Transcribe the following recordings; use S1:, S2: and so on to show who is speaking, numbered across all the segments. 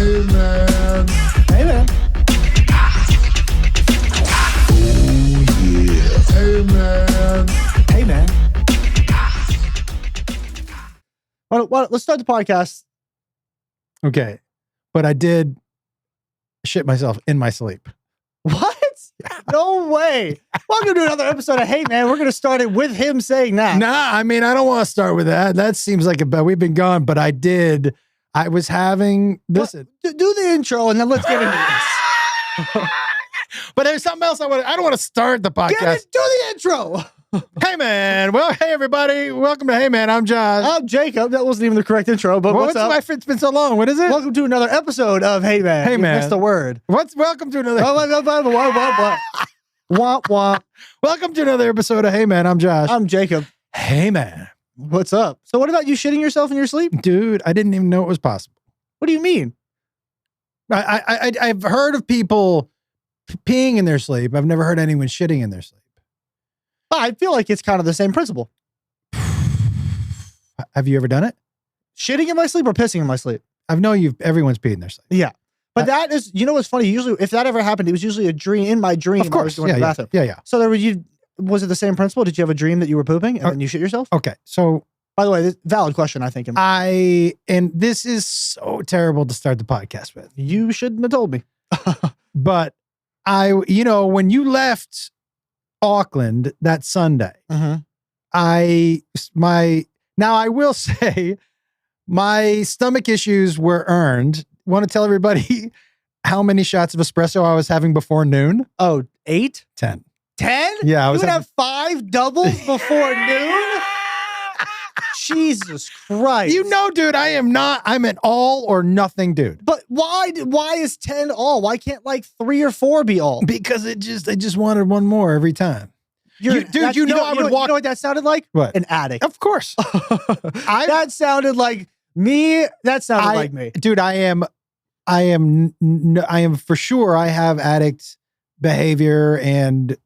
S1: Hey man.
S2: Hey man.
S1: Oh yeah. Hey man.
S2: Hey man. Well, let's start the podcast.
S3: Okay. But I did shit myself in my sleep.
S2: What? No way. Welcome to another episode of Hey Man. We're going to start it with him saying that.
S3: Nah, I mean, I don't want to start with that. That seems like we've been gone, but I was having this.
S2: Do the intro and then let's get into this.
S3: But there's something else I don't want to start the podcast.
S2: Do the intro.
S3: Hey man. Well, hey everybody. Welcome to Hey Man. I'm Josh.
S2: I'm Jacob. That wasn't even the correct intro, but what's up?
S3: It's been so long. What is it?
S2: Welcome to another episode of Hey Man.
S3: Hey Man.
S2: That's the word.
S3: Welcome to another.
S2: Womp womp.
S3: Welcome to another episode of Hey Man. I'm Josh.
S2: I'm Jacob.
S3: Hey man.
S2: What's up? So what about you shitting yourself in your sleep?
S3: Dude, I didn't even know it was possible.
S2: What do you mean?
S3: I've heard of people peeing in their sleep. I've never heard anyone shitting in their sleep.
S2: I feel like it's kind of the same principle.
S3: Have you ever done it?
S2: Shitting in my sleep or pissing in my sleep?
S3: I know everyone's peed in their sleep.
S2: Yeah. But that is, you know what's funny? Usually, if that ever happened, it was usually a dream, in my dream.
S3: Of course.
S2: I was going to the bathroom.
S3: Yeah.
S2: So was it the same principle? Did you have a dream that you were pooping and then you shit yourself?
S3: Okay. So,
S2: by the way, this valid question, I think.
S3: and this is so terrible to start the podcast with.
S2: You shouldn't have told me.
S3: But when you left Auckland that Sunday,
S2: Mm-hmm.
S3: now I will say my stomach issues were earned. Want to tell everybody how many shots of espresso I was having before noon?
S2: Oh, 8?
S3: 10.
S2: 10?
S3: Yeah, I was
S2: You would have 5 doubles before noon? Jesus Christ.
S3: Dude, I'm an all or nothing dude.
S2: But why is 10 all? Why can't like 3 or 4 be all?
S3: Because I just wanted one more every time. I would walk.
S2: You know what that sounded like?
S3: What?
S2: An addict.
S3: Of course.
S2: That sounded like me. That sounded like me.
S3: Dude, I am for sure. I have addict behavior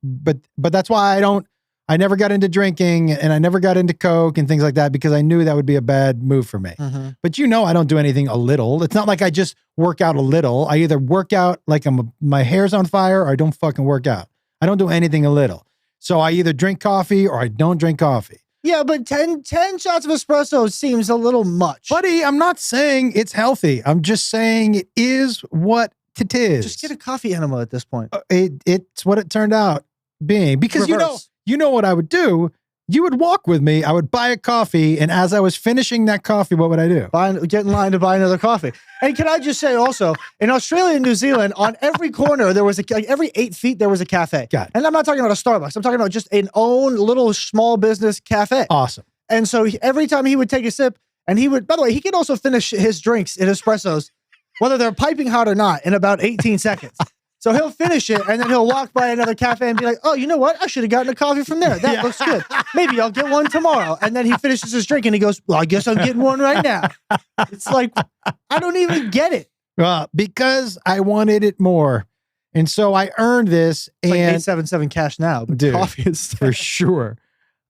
S3: but that's why I never got into drinking and I never got into Coke and things like that because I knew that would be a bad move for me.
S2: Mm-hmm.
S3: But I don't do anything a little. It's not like I just work out a little. I either work out like my hair's on fire or I don't fucking work out. I don't do anything a little. So I either drink coffee or I don't drink coffee.
S2: Yeah, but 10 shots of espresso seems a little much.
S3: Buddy, I'm not saying it's healthy. I'm just saying it is what it is.
S2: Just get a coffee enema at this point.
S3: It's what it turned out being. Because
S2: Reverse.
S3: you know what I would do? You would walk with me. I would buy a coffee. And as I was finishing that coffee, what would I do?
S2: Get in line to buy another coffee. And can I just say also, in Australia and New Zealand, on every corner, there was every 8 feet, there was a cafe.
S3: Got it.
S2: And I'm not talking about a Starbucks. I'm talking about just an own little small business cafe.
S3: Awesome.
S2: And so every time he would take a sip, and by the way, he could also finish his drinks in espressos, whether they're piping hot or not, in about 18 seconds. So he'll finish it, and then he'll walk by another cafe and be like, oh, you know what? I should have gotten a coffee from there. That looks good. Maybe I'll get one tomorrow. And then he finishes his drink, and he goes, well, I guess I'm getting one right now. It's like, I don't even get it.
S3: Because I wanted it more. And so I earned this.
S2: It's like
S3: and
S2: 877 cash now, but
S3: dude,
S2: coffee is
S3: for sure.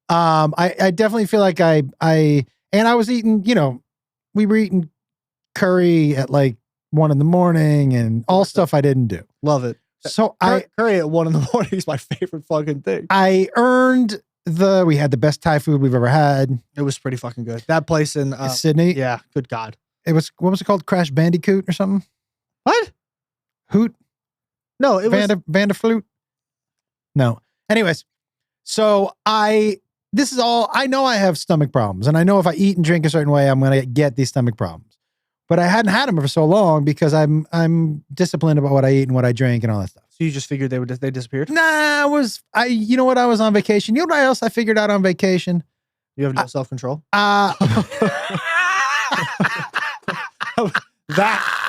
S3: I definitely feel like I was eating, we were eating curry at like 1 a.m. and all stuff I didn't do.
S2: Love it.
S3: So
S2: curry at 1 a.m. is my favorite fucking thing.
S3: I earned we had the best Thai food we've ever had.
S2: It was pretty fucking good. That place in
S3: Sydney.
S2: Yeah. Good God.
S3: What was it called? Crash Bandicoot or something?
S2: What?
S3: Hoot?
S2: No, it was
S3: Vanderflute? No. Anyways, so this is all, I know I have stomach problems and I know if I eat and drink a certain way, I'm going to get these stomach problems. But I hadn't had them for so long because I'm disciplined about what I eat and what I drink and all that stuff.
S2: So you just figured they disappeared?
S3: Nah, you know what? I was on vacation. You know what else I figured out on vacation?
S2: You have no self-control? That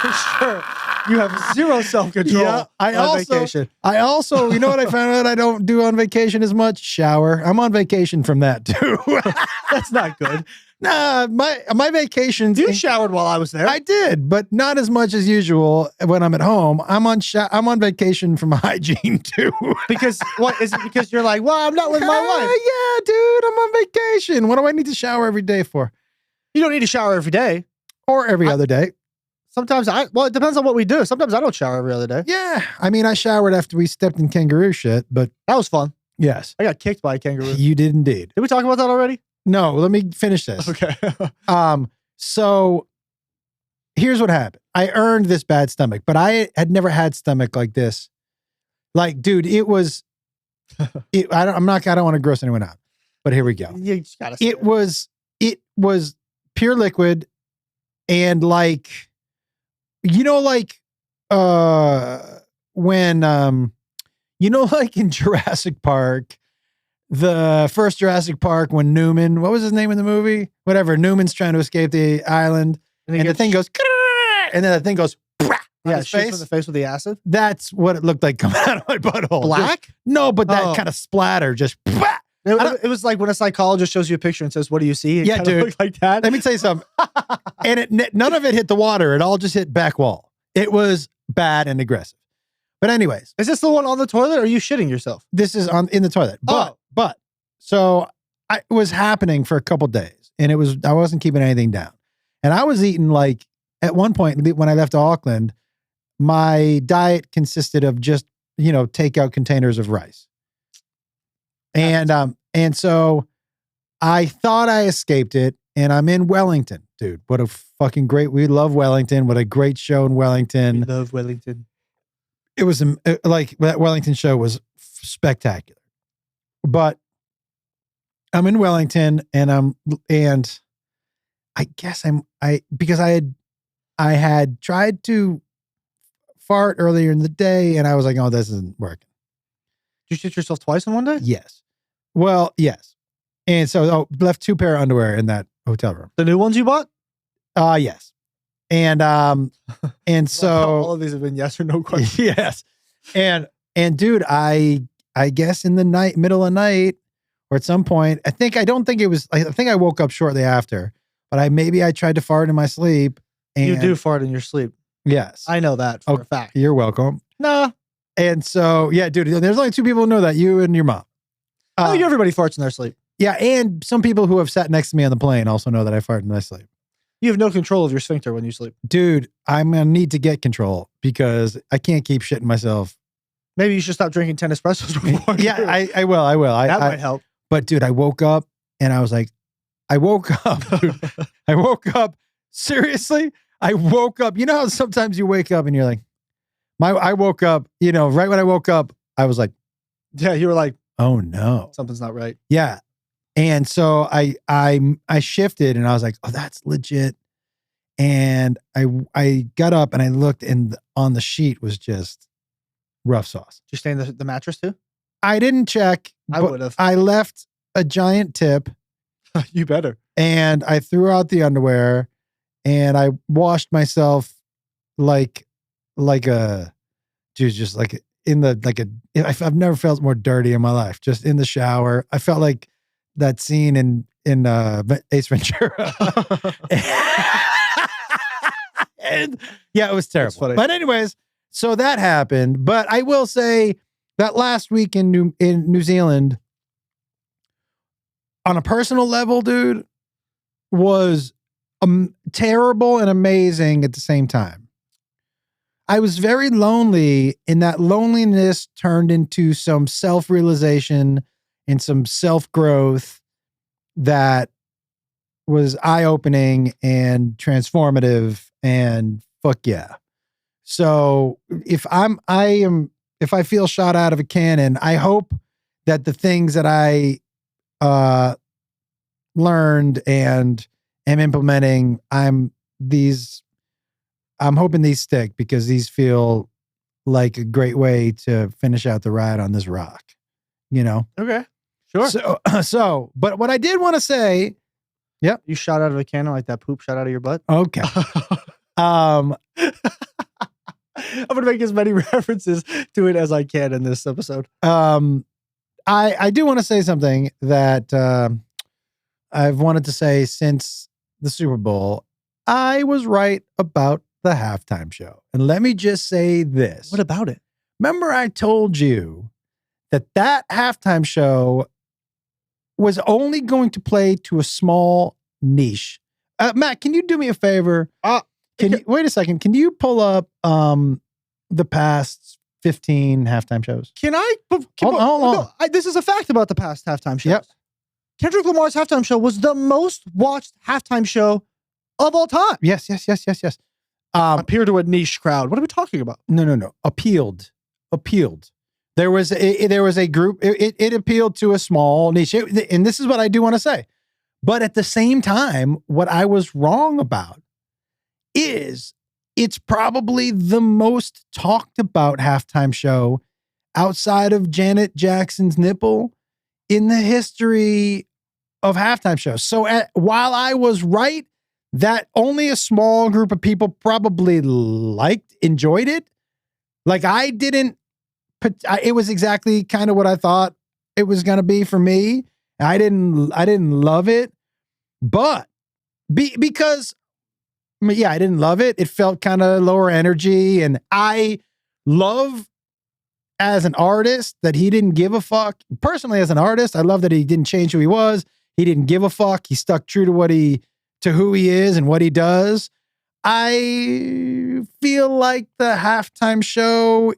S2: for sure. You have zero self-control on vacation.
S3: I also, you know what I found out I don't do on vacation as much? Shower. I'm on vacation from that too.
S2: That's not good.
S3: Nah, my vacations.
S2: You showered while I was there.
S3: I did, but not as much as usual when I'm at home. I'm on vacation from hygiene too.
S2: Because what is it? Because you're like, well, I'm not with my wife.
S3: Yeah, dude, I'm on vacation. What do I need to shower every day for?
S2: You don't need to shower every day
S3: or every other day.
S2: Sometimes well, it depends on what we do. Sometimes I don't shower every other day.
S3: Yeah. I mean, I showered after we stepped in kangaroo shit, but
S2: That was fun.
S3: yes.
S2: I got kicked by a kangaroo.
S3: You did indeed.
S2: Did we talk about that already?
S3: No, let me finish this.
S2: Okay.
S3: So here's what happened. I earned this bad stomach, but I had never had stomach like this. Like, dude, it was, I don't want to gross anyone out, but here we go.
S2: You just gotta
S3: It was pure liquid and like, you know, like, when, you know, like in Jurassic Park, the first Jurassic Park, when Newman, what was his name in the movie? Whatever. Newman's trying to escape the island and the thing goes, and then the thing goes,
S2: yeah, shoots in the face with the acid.
S3: That's what it looked like coming out of my butthole.
S2: Black?
S3: No, but that kind of splatter just.
S2: It was like when a psychologist shows you a picture and says, "What do you see?" It
S3: Yeah,
S2: kinda
S3: dude.
S2: looked like that.
S3: Let me tell you something. And none of it hit the water. It all just hit back wall. It was bad and aggressive. But anyways,
S2: Is this the one on the toilet? Or are you shitting yourself?
S3: this is in the toilet. But so it was happening for a couple days, and I wasn't keeping anything down, and I was eating like at one point when I left Auckland, my diet consisted of just takeout containers of rice, and so I thought I escaped it, and I'm in Wellington, dude. What a fucking we love Wellington. What a great show in Wellington.
S2: I love Wellington.
S3: It was like that Wellington show was spectacular, but I'm in Wellington and I guess because I had tried to fart earlier in the day and I was like, oh, this isn't working.
S2: Did you shit yourself twice in one day?
S3: Yes. Well, yes. And so left 2 pair of underwear in that hotel room.
S2: The new ones you bought?
S3: Yes. And so
S2: all of these have been yes or no questions.
S3: yes. And dude, I guess in the middle of the night or at some point, I think I woke up shortly after, but I tried to fart in my sleep. And
S2: You do fart in your sleep.
S3: Yes.
S2: I know that for a fact.
S3: You're welcome.
S2: Nah.
S3: And so, yeah, dude, there's only 2 people who know that, you and your mom.
S2: Everybody farts in their sleep.
S3: Yeah. And some people who have sat next to me on the plane also know that I fart in my sleep.
S2: You have no control of your sphincter when you sleep.
S3: Dude, I'm going to need to get control because I can't keep shitting myself.
S2: Maybe you should stop drinking 10 espressos before.
S3: Yeah, I will.
S2: That might help.
S3: But dude, I woke up and I was like, dude. I woke up. Seriously? I woke up. You know how sometimes you wake up and you're like, I woke up, right when I woke up, I was like,
S2: yeah, you were like,
S3: oh no,
S2: something's not right.
S3: Yeah. And so I shifted and I was like, oh, that's legit. And I got up and I looked and on the sheet was just rough sauce.
S2: Did you stay in the mattress too?
S3: I didn't check.
S2: I would have.
S3: I left a giant tip.
S2: You better.
S3: And I threw out the underwear and I washed myself like just like I've never felt more dirty in my life. Just in the shower. I felt like that scene in Ace Ventura. And yeah, it was terrible. But anyways, so that happened. But I will say that last week in New Zealand, on a personal level, dude, was terrible and amazing at the same time. I was very lonely, and that loneliness turned into some self-realization and some self-growth that was eye-opening and transformative, and fuck yeah. So if I feel shot out of a cannon, I hope that the things that I learned and am implementing, I'm hoping these stick because these feel like a great way to finish out the ride on this rock,
S2: Okay. Sure.
S3: So, but what I did want to say, yep.
S2: You shot out of a cannon like that poop shot out of your butt?
S3: Okay. I'm
S2: going to make as many references to it as I can in this episode.
S3: I do want to say something that I've wanted to say since the Super Bowl. I was right about the halftime show. And let me just say this.
S2: What about it?
S3: Remember I told you that halftime show was only going to play to a small niche. Matt, can you do me a favor? Wait a second? Can you pull up the past 15 halftime shows?
S2: Can I?
S3: Hold on.
S2: No, this is a fact about the past halftime shows.
S3: Yep.
S2: Kendrick Lamar's halftime show was the most watched halftime show of all time.
S3: Yes.
S2: Appear to a niche crowd. What are we talking about?
S3: No. Appealed. There was a group. It appealed to a small niche, and this is what I do want to say. But at the same time, what I was wrong about is it's probably the most talked about halftime show outside of Janet Jackson's nipple in the history of halftime shows. So while I was right that only a small group of people probably enjoyed it, like I didn't, it was exactly kind of what I thought it was going to be for me. I didn't love it, but because I didn't love it. It felt kind of lower energy, and I love as an artist that he didn't give a fuck. Personally, as an artist, I love that he didn't change who he was. He didn't give a fuck. He stuck true to who he is and what he does. I feel like the halftime show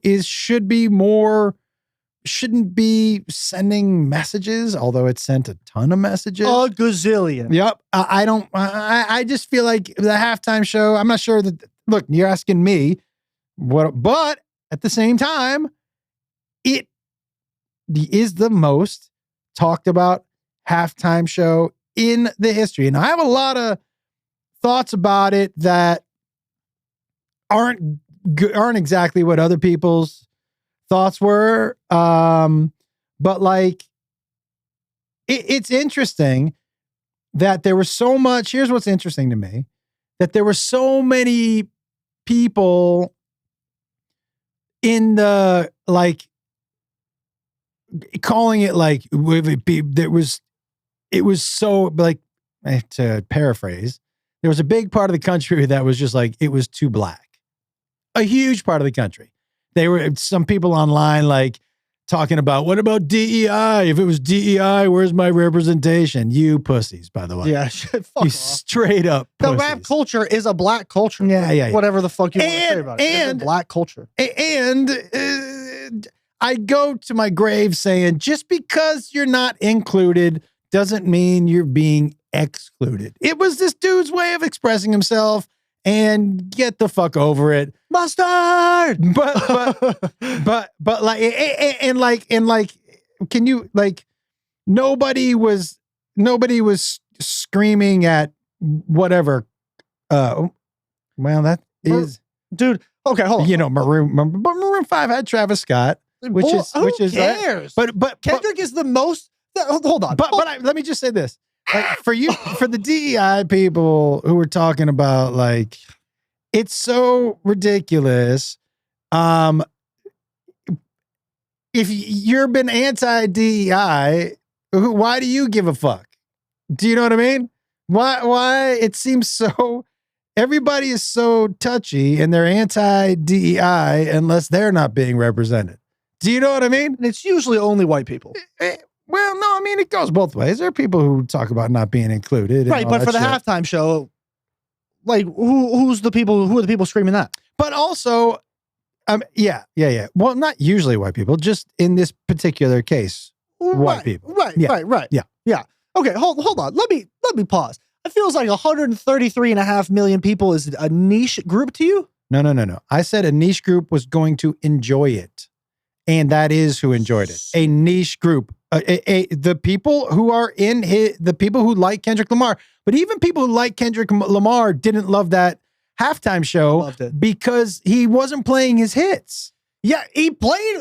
S3: shouldn't be sending messages, although it sent a ton of messages.
S2: A gazillion.
S3: Yep. I just feel like the halftime show, I'm not sure that, look, you're asking me but at the same time, it is the most talked about halftime show in the history. And I have a lot of thoughts about it that aren't exactly what other people's thoughts were. But like, it's interesting that there was so much. Here's what's interesting to me, that there were so many people in the, like, calling it like, it was so, like, to paraphrase, there was a big part of the country that was just like, it was too black. A huge part of the country. They were, some people online, like, talking about, what about DEI? If it was DEI, where's my representation? You pussies, by the way.
S2: Yeah, fuck
S3: You
S2: off.
S3: straight up
S2: The
S3: pussies.
S2: rap culture is a black culture.
S3: Yeah.
S2: Whatever the fuck you want to say about it. It's a black culture.
S3: And I go to my grave saying, just because you're not included doesn't mean you're being excluded. It was this dude's way of expressing himself, and get the fuck over it.
S2: Mustard!
S3: But like, and like, can you, like, nobody was screaming at whatever. Well, that is,
S2: dude. Okay, hold on.
S3: you know, Maroon 5 had Travis Scott, which
S2: Who
S3: is
S2: cares?
S3: but
S2: Kendrick is the most. Hold on.
S3: Let me just say this. Like, for the DEI people who were talking about, like, it's so ridiculous. If you've been anti-DEI, why do you give a fuck? Do you know what I mean? Why it seems so, everybody is so touchy and they're anti-DEI unless they're not being represented. Do you know what I mean?
S2: And it's usually only white people.
S3: Well, no, I mean, it goes both ways. There are people who talk about not being included.
S2: Right, but for the halftime show, like, who are the people screaming that?
S3: But also, yeah. Well, not usually white people, just in this particular case, white people.
S2: Right.
S3: Yeah.
S2: Okay, hold on. Let me pause. It feels like 133.5 million people is a niche group to you?
S3: No. I said a niche group was going to enjoy it. And that is who enjoyed it. A niche group. The people who are the people who like Kendrick Lamar, but even people who like Kendrick Lamar didn't love that halftime show because he wasn't playing his hits.
S2: Yeah, he played.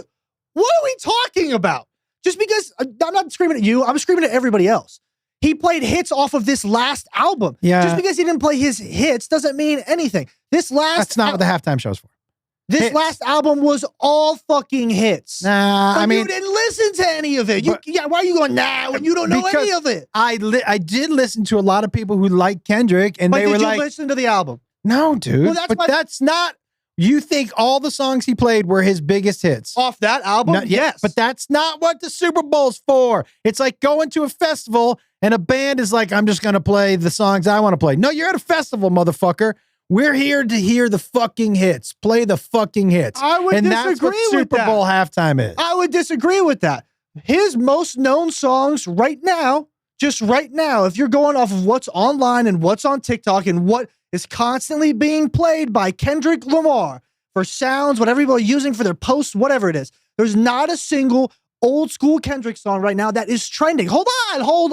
S2: What are we talking about? Just because I'm not screaming at you, I'm screaming at everybody else. He played hits off of this last album.
S3: Yeah.
S2: Just because he didn't play his hits doesn't mean anything.
S3: That's not what the halftime show's for.
S2: This last album was all fucking hits.
S3: Nah,
S2: but
S3: I mean,
S2: you didn't listen to any of it. Why are you going now when you don't know any of it?
S3: I did listen to a lot of people who like Kendrick, and they were like,
S2: did you listen to the album?
S3: No, dude. Well, that's not. You think all the songs he played were his biggest hits
S2: off that album?
S3: No, yes, but that's not what the Super Bowl's for. It's like going to a festival and a band is like, I'm just going to play the songs I want to play. No, you're at a festival, motherfucker. We're here to hear the fucking hits. Play the fucking hits.
S2: I would
S3: and that's what
S2: disagree with
S3: Super
S2: that.
S3: Bowl halftime is.
S2: I would disagree with that. His most known songs right now, just right now, if you're going off of what's online and what's on TikTok and what is constantly being played by Kendrick Lamar for sounds, whatever people are using for their posts, whatever it is, there's not a single old school Kendrick song right now that is trending. Hold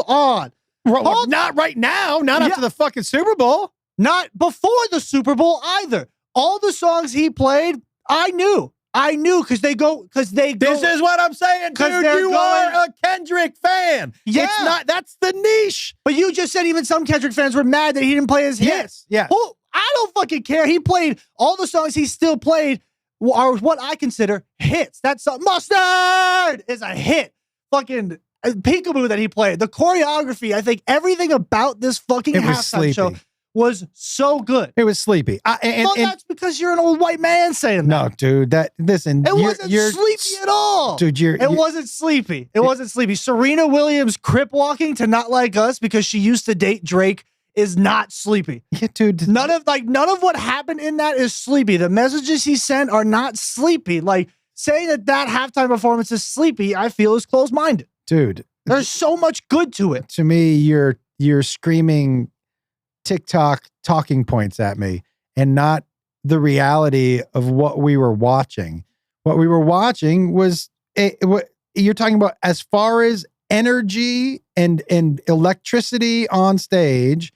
S2: on.
S3: Not right now. Not after the fucking Super Bowl.
S2: Not before the Super Bowl either. All the songs he played, I knew because they go.
S3: This is what I'm saying, dude. You are a Kendrick fan.
S2: Yeah.
S3: It's not, that's the niche.
S2: But you just said even some Kendrick fans were mad that he didn't play his hits.
S3: Yeah.
S2: Well, I don't fucking care. He played all the songs he still played are what I consider hits. That song, Mustard, is a hit. Fucking Peekaboo that he played. The choreography, I think everything about this fucking halftime show was so good.
S3: It was sleepy.
S2: That's because you're an old white man saying that.
S3: No, dude. Listen.
S2: It wasn't sleepy at all.
S3: Dude,
S2: it wasn't sleepy. It wasn't sleepy. Serena Williams crip walking to Not Like Us because she used to date Drake is not sleepy.
S3: Yeah, dude.
S2: None of what happened in that is sleepy. The messages he sent are not sleepy. Like saying that halftime performance is sleepy, I feel is closed-minded.
S3: Dude.
S2: There's so much good to it.
S3: To me, you're screaming TikTok talking points at me and not the reality of what we were watching. What we were watching was what you're talking about as far as energy and electricity on stage.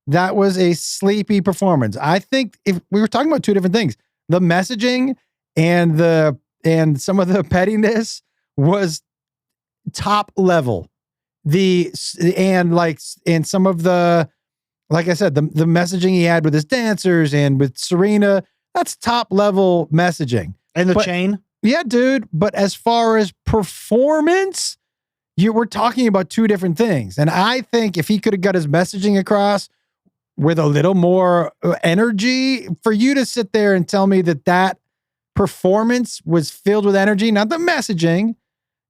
S3: That was a sleepy performance. I think if we were talking about two different things, the messaging and some of the pettiness was top level. And some of the, like I said, the messaging he had with his dancers and with Serena, that's top level messaging.
S2: And the chain?
S3: Yeah, dude. But as far as performance, we're talking about two different things. And I think if he could have got his messaging across with a little more energy, for you to sit there and tell me that performance was filled with energy, not the messaging,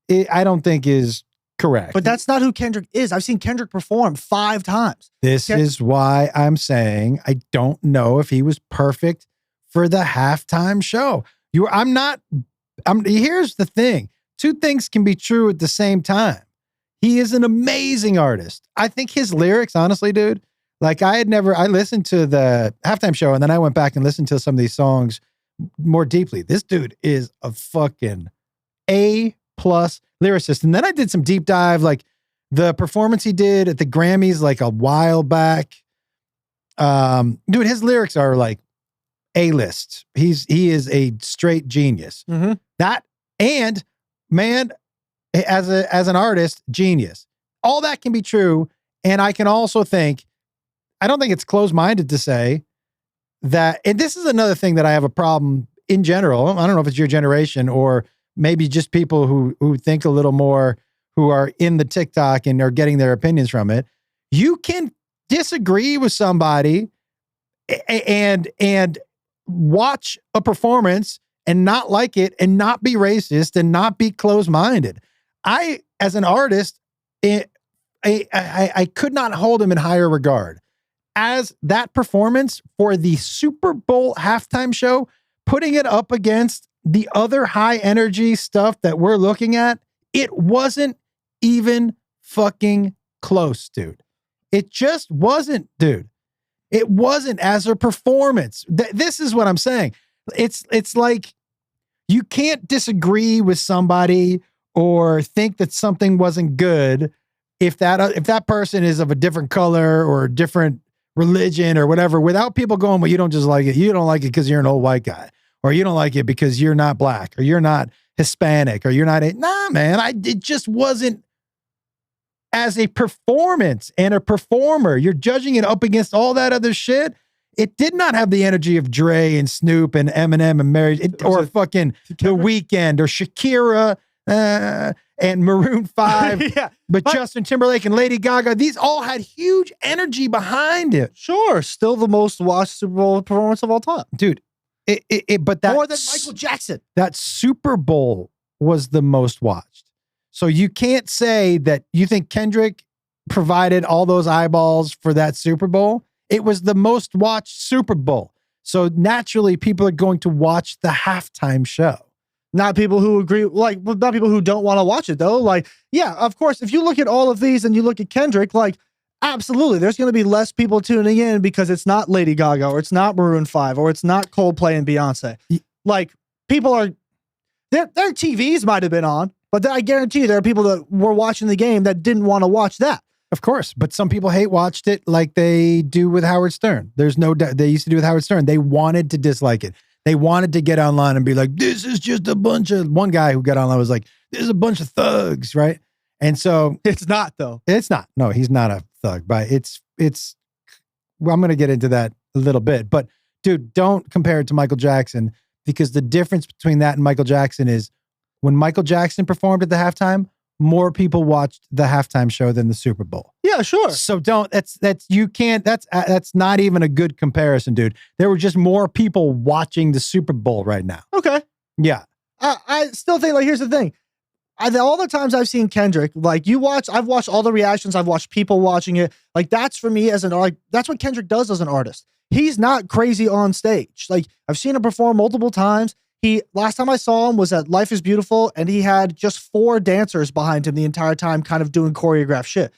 S3: I don't think is correct.
S2: But that's not who Kendrick is. I've seen Kendrick perform 5 times.
S3: This is why I'm saying I don't know if he was perfect for the halftime show. Here's the thing. Two things can be true at the same time. He is an amazing artist. I think his lyrics, honestly, dude, like I listened to the halftime show and then I went back and listened to some of these songs more deeply. This dude is a fucking A+ lyricist. And then I did some deep dive, like the performance he did at the Grammys like a while back. Dude, his lyrics are like A-list. He is a straight genius.
S2: Mm-hmm.
S3: That, and man, as an artist, genius. All that can be true. And I can also think, I don't think it's closed-minded to say that, and this is another thing that I have a problem in general. I don't know if it's your generation or maybe just people who think a little more, who are in the TikTok and are getting their opinions from it. You can disagree with somebody and watch a performance and not like it and not be racist and not be closed-minded. I, as an artist, I could not hold him in higher regard. As that performance for the Super Bowl halftime show, putting it up against the other high energy stuff that we're looking at, it wasn't even fucking close, dude. It just wasn't, dude. It wasn't as a performance. This is what I'm saying. It's like you can't disagree with somebody or think that something wasn't good if that person is of a different color or a different religion or whatever, without people going, well, you don't just like it. You don't like it because you're an old white guy, or you don't like it because you're not black, or you're not Hispanic, or you're not nah, man. It just wasn't as a performance and a performer. You're judging it up against all that other shit. It did not have the energy of Dre and Snoop and Eminem and Mary or fucking The Weeknd or Shakira and Maroon 5.
S2: Yeah,
S3: but Justin Timberlake and Lady Gaga, these all had huge energy behind it.
S2: Sure, still the most watched Super Bowl performance of all time.
S3: Dude, but that
S2: more than Michael Jackson.
S3: That Super Bowl was the most watched. So you can't say that you think Kendrick provided all those eyeballs for that Super Bowl. It was the most watched Super Bowl. So naturally, people are going to watch the halftime show.
S2: Not people who agree, like, not people who don't want to watch it, though. Like, yeah, of course, if you look at all of these and you look at Kendrick, like, absolutely, there's going to be less people tuning in because it's not Lady Gaga or it's not Maroon 5 or it's not Coldplay and Beyonce. Like, people are, their TVs might have been on, but I guarantee you there are people that were watching the game that didn't want to watch that.
S3: Of course, but some people watched it like they do with Howard Stern. There's no doubt they used to do with Howard Stern. They wanted to dislike it. They wanted to get online and be like, this is just a bunch of, one guy who got online was like, this is a bunch of thugs, right? And so
S2: It's not, though.
S3: it's not. No, he's not a thug, but well, I'm going to get into that a little bit, but dude, don't compare it to Michael Jackson, because the difference between that and Michael Jackson is when Michael Jackson performed at the halftime, more people watched the halftime show than the Super Bowl.
S2: Yeah, sure.
S3: So that's not even a good comparison, dude. There were just more people watching the Super Bowl right now.
S2: Okay.
S3: Yeah.
S2: I still think, like, here's the thing. All the times I've seen Kendrick, like, I've watched all the reactions. I've watched people watching it. Like, that's for me that's what Kendrick does as an artist. He's not crazy on stage. Like, I've seen him perform multiple times. Last time I saw him was at Life is Beautiful, and he had just 4 dancers behind him the entire time, kind of doing choreographed shit.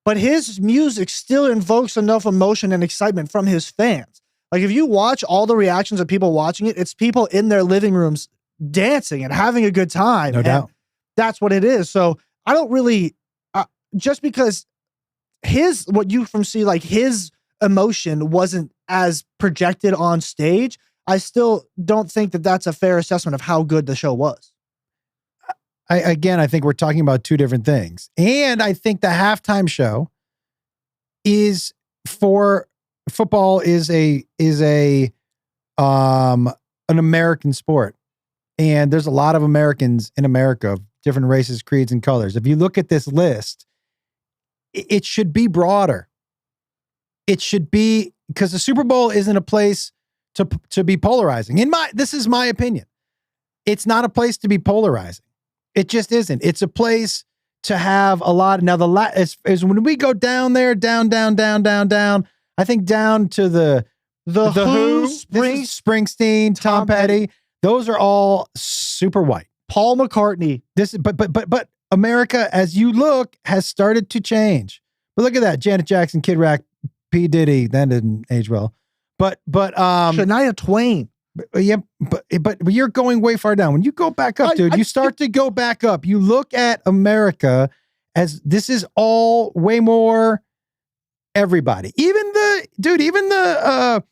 S2: But his music still invokes enough emotion and excitement from his fans. Like, if you watch all the reactions of people watching it, it's people in their living rooms dancing and having a good time.
S3: No doubt.
S2: That's what it is. So I don't really, just because his emotion wasn't as projected on stage, I still don't think that that's a fair assessment of how good the show was.
S3: I think we're talking about two different things. And I think the halftime show is for football is an American sport. And there's a lot of Americans in America of different races, creeds, and colors. If you look at this list, it should be broader. It should be, because the Super Bowl isn't a place to be polarizing. This is my opinion. It's not a place to be polarizing. It just isn't. It's a place to have a lot. Now is when we go down there, down. I think down to the Who, Springsteen, Tom Petty. Those are all super white.
S2: Paul McCartney.
S3: But America, as you look, has started to change. But look at that: Janet Jackson, Kid Rock, P. Diddy. That didn't age well. But
S2: Shania Twain.
S3: Yeah, but you're going way far down. When you go back up, dude, you start to go back up. You look at America as this is all way more everybody. Even the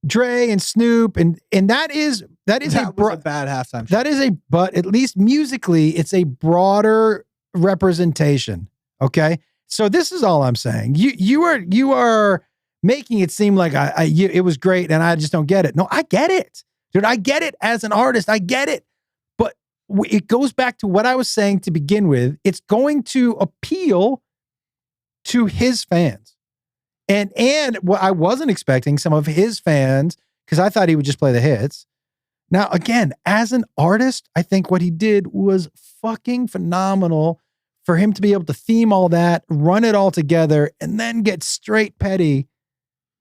S3: Dre and Snoop and that was a
S2: bad halftime show.
S3: But at least musically, it's a broader representation. Okay, so this is all I'm saying. You are making it seem like it was great and I just don't get it. No, I get it. Dude, I get it as an artist. I get it. But it goes back to what I was saying to begin with. It's going to appeal to his fans. And what I wasn't expecting some of his fans, because I thought he would just play the hits. Now, again, as an artist, I think what he did was fucking phenomenal for him to be able to theme all that, run it all together, and then get straight petty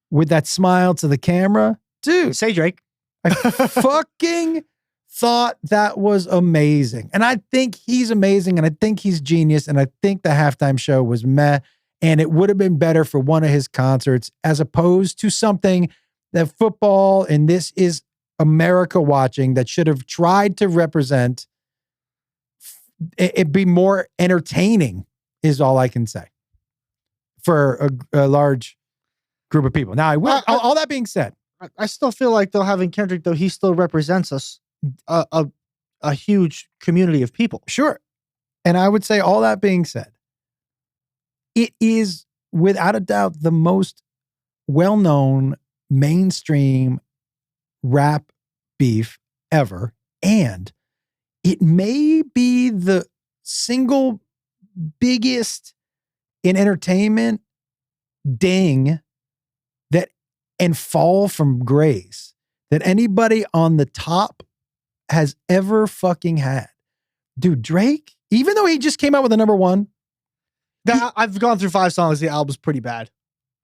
S3: with that smile to the camera. Dude.
S2: Say Drake.
S3: I fucking thought that was amazing. And I think he's amazing, and I think he's genius, and I think the halftime show was meh, and it would have been better for one of his concerts as opposed to something that football, and this is America watching, that should have tried to represent it be more entertaining is all I can say for a large group of people. Now, all that being said,
S2: I still feel like, though, having Kendrick, though, he still represents us, a huge community of people.
S3: Sure. And I would say, all that being said, it is without a doubt the most well-known mainstream rap beef ever. And it may be the single biggest in entertainment ding and fall from grace that anybody on the top has ever fucking had. Dude, Drake, even though he just came out with a number one.
S2: I've gone through 5 songs. The album's pretty bad.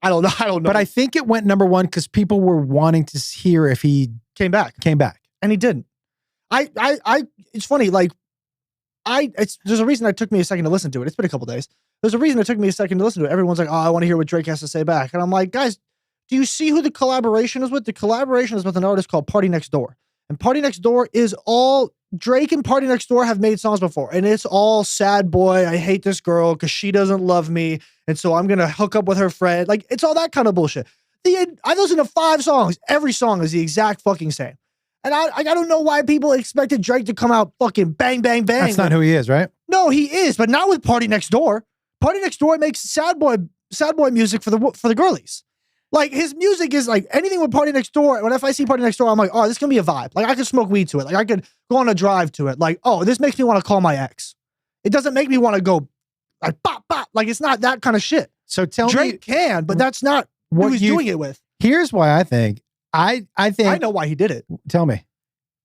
S2: I don't know. I don't know.
S3: But I think it went number one because people were wanting to hear if he
S2: came back.
S3: And
S2: he didn't. It's funny. Like, there's a reason it took me a second to listen to it. It's been a couple days. There's a reason it took me a second to listen to it. Everyone's like, oh, I want to hear what Drake has to say back. And I'm like, guys, do you see who the collaboration is with? The collaboration is with an artist called Party Next Door. And Party Next Door is all Drake and Party Next Door have made songs before. And it's all sad boy. I hate this girl because she doesn't love me. And so I'm going to hook up with her friend. Like, it's all that kind of bullshit. I listened to 5 songs. Every song is the exact fucking same. And I don't know why people expected Drake to come out fucking bang, bang, bang.
S3: That's not who he is, right?
S2: No, he is, but not with Party Next Door. Party Next Door makes sad boy music for the girlies. Like, his music is like anything with Party Next Door. When if I see Party Next Door, I'm like, oh, this is gonna be a vibe. Like, I could smoke weed to it. Like, I could go on a drive to it. Like, oh, this makes me want to call my ex. It doesn't make me want to go like bop bop. Like, it's not that kind of shit.
S3: So tell
S2: Drake
S3: me,
S2: can, but that's not what he's doing it with.
S3: Here's why I think. I think
S2: I know why he did it.
S3: Tell me.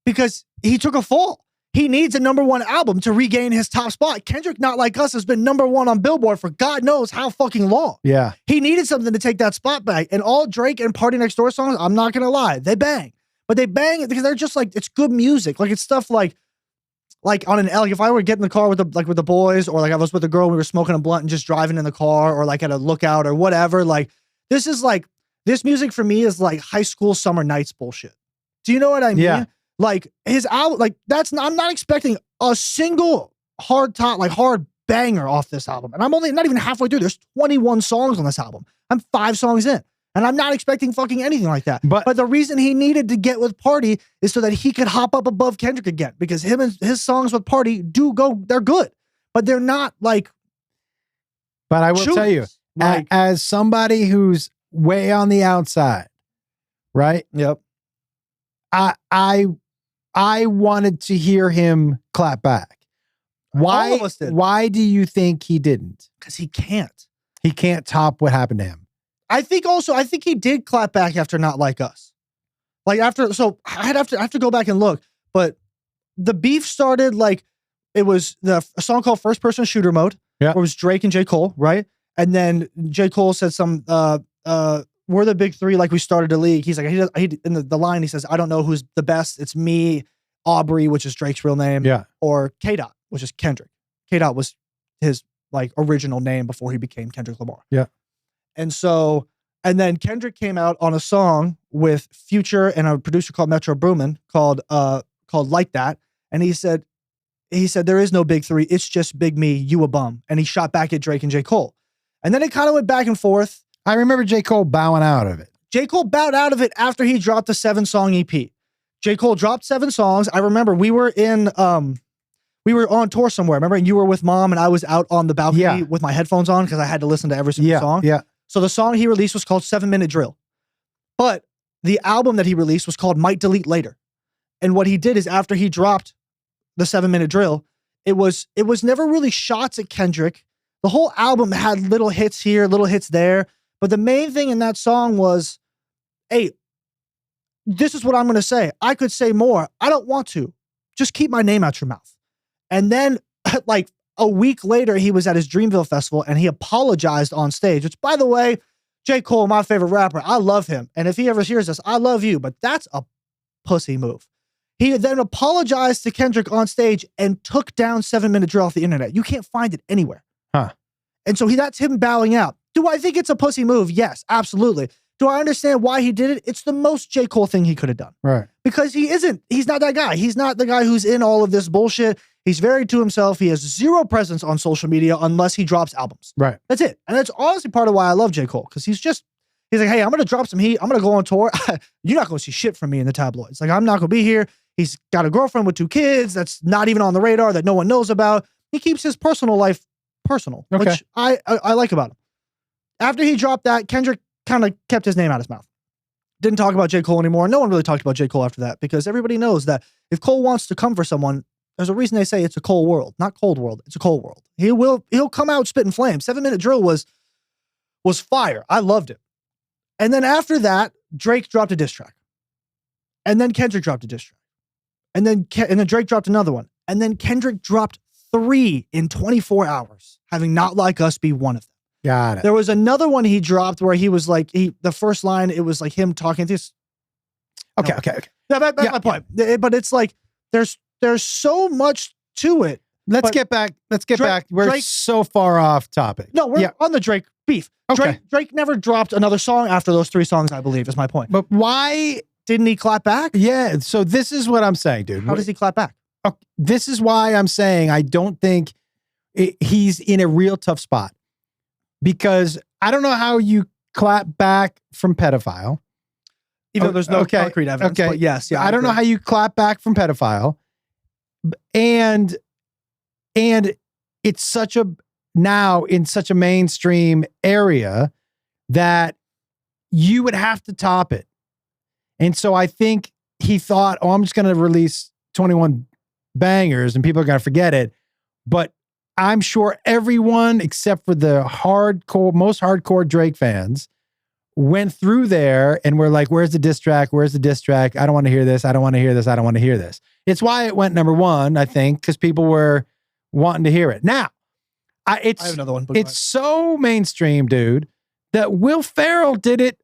S2: Because he took a fall. He needs a #1 album to regain his top spot. Kendrick, Not Like Us, has been #1 on Billboard for God knows how fucking long.
S3: Yeah.
S2: He needed something to take that spot back. And all Drake and Party Next Door songs, I'm not going to lie, they bang. But they bang it because they're just like, it's good music. Like, it's stuff like on an L, like if I were getting in the car with the boys, or like I was with a girl, we were smoking a blunt and just driving in the car, or like at a lookout or whatever. Like, this music for me is like high school summer nights bullshit. Do you know what I mean?
S3: Yeah.
S2: Like, his album, like, I'm not expecting a single hard banger off this album. And I'm not even halfway through. There's 21 songs on this album. I'm 5 songs in. And I'm not expecting fucking anything like that. But the reason he needed to get with Party is so that he could hop up above Kendrick again. Because him and his songs with Party they're good. But they're not like.
S3: But I will tell you, like, as somebody who's way on the outside, right?
S2: Yep.
S3: I wanted to hear him clap back. Why?
S2: All of us did.
S3: Why do you think he didn't?
S2: Because he can't.
S3: He can't top what happened to him.
S2: I think he did clap back after Not Like Us. Like, so I have to go back and look. But the beef started like, it was a song called First Person Shooter Mode.
S3: Yeah.
S2: Where it was Drake and J. Cole, right? And then J. Cole said we're the big 3, like we started a league. He's like, in the line, he says, I don't know who's the best. It's me, Aubrey, which is Drake's real name.
S3: Yeah.
S2: Or K-Dot, which is Kendrick. K-Dot was his like original name before he became Kendrick Lamar.
S3: Yeah.
S2: And then Kendrick came out on a song with Future and a producer called Metro Boomin called Like That. And he said, there is no big 3. It's just big me, you a bum. And he shot back at Drake and J. Cole. And then it kind of went back and forth.
S3: I remember J. Cole bowing out of it.
S2: J. Cole bowed out of it after he dropped the 7-song EP. J. Cole dropped 7 songs. I remember we were on tour somewhere, remember? And you were with Mom and I was out on the balcony with my headphones on because I had to listen to every single song.
S3: Yeah.
S2: So the song he released was called 7 Minute Drill. But the album that he released was called Might Delete Later. And what he did is after he dropped the 7 Minute Drill, it was never really shots at Kendrick. The whole album had little hits here, little hits there. But the main thing in that song was, hey, this is what I'm going to say. I could say more. I don't want to. Just keep my name out your mouth. And then like a week later, he was at his Dreamville festival and he apologized on stage, which, by the way, J. Cole, my favorite rapper, I love him. And if he ever hears this, I love you. But that's a pussy move. He then apologized to Kendrick on stage and took down 7 Minute Drill off the internet. You can't find it anywhere.
S3: Huh. And
S2: so that's him bowing out. Do I think it's a pussy move? Yes, absolutely. Do I understand why he did it? It's the most J. Cole thing he could have done.
S3: Right. Because
S2: he's not that guy. He's not the guy who's in all of this bullshit. He's very to himself. He has 0 presence on social media unless he drops albums.
S3: Right.
S2: That's it. And that's honestly part of why I love J. Cole. Because he's like, hey, I'm going to drop some heat. I'm going to go on tour. You're not going to see shit from me in the tabloids. Like, I'm not going to be here. He's got a girlfriend with 2 kids that's not even on the radar, that no one knows about. He keeps his personal life personal, which I like about him. After he dropped that, Kendrick kind of kept his name out of his mouth. Didn't talk about J. Cole anymore. No one really talked about J. Cole after that because everybody knows that if Cole wants to come for someone, there's a reason they say it's a Cole world, not cold world. It's a Cole world. He'll come out spitting flames. 7 Minute Drill was fire. I loved it. And then after that, Drake dropped a diss track. And then Kendrick dropped a diss track. And then Drake dropped another one. And then Kendrick dropped 3 in 24 hours, having Not Like Us be one of them.
S3: Got it.
S2: There was another one he dropped where he was like, the first line, it was like him talking to this.
S3: Okay.
S2: Yeah, that's my point. But it's like, there's so much to it.
S3: Let's
S2: But
S3: get back.
S2: Drake-
S3: We're
S2: Drake-
S3: so far off topic.
S2: No, we're on the Drake beef.
S3: Okay.
S2: Drake never dropped another song after those 3 songs, I believe, is my point.
S3: But why?
S2: Didn't he clap back?
S3: Yeah. So this is what I'm saying, dude.
S2: How does he clap back?
S3: This is why I'm saying I don't think he's in a real tough spot, because I don't know how you clap back from pedophile.
S2: Even though there's no concrete evidence.
S3: Okay.
S2: But yes. Yeah.
S3: I don't know how you clap back from pedophile. And it's now in such a mainstream area that you would have to top it. And so I think he thought, I'm just going to release 21 bangers and people are going to forget it. But I'm sure everyone except for the most hardcore Drake fans went through there and were like, where's the diss track? Where's the diss track? I don't want to hear this. I don't want to hear this. I don't want to hear this. It's why it went number 1, I think, because people were wanting to hear it. Now, I have
S2: another one.
S3: It's so mainstream, dude, that Will Ferrell did it.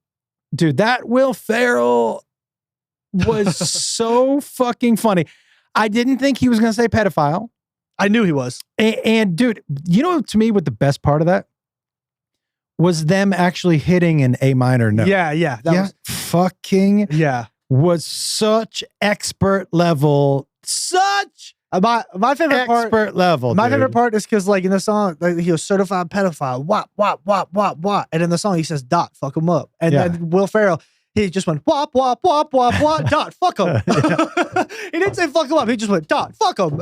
S3: Dude, that Will Ferrell was so fucking funny. I didn't think he was going to say pedophile.
S2: I knew he was.
S3: And dude, you know, to me, what the best part of that was them actually hitting an A minor note.
S2: Yeah. That
S3: was such expert level.
S2: My favorite part.
S3: Expert level.
S2: My
S3: dude.
S2: favorite part is because, like, in the song, like, he was certified pedophile. Wop, wop, wop, wop, wop. And in the song, he says, dot, fuck him up. And then Will Ferrell, he just went, wop, wop, wop, wop, wop, dot, fuck him. He didn't say fuck him up. He just went, dot, fuck him.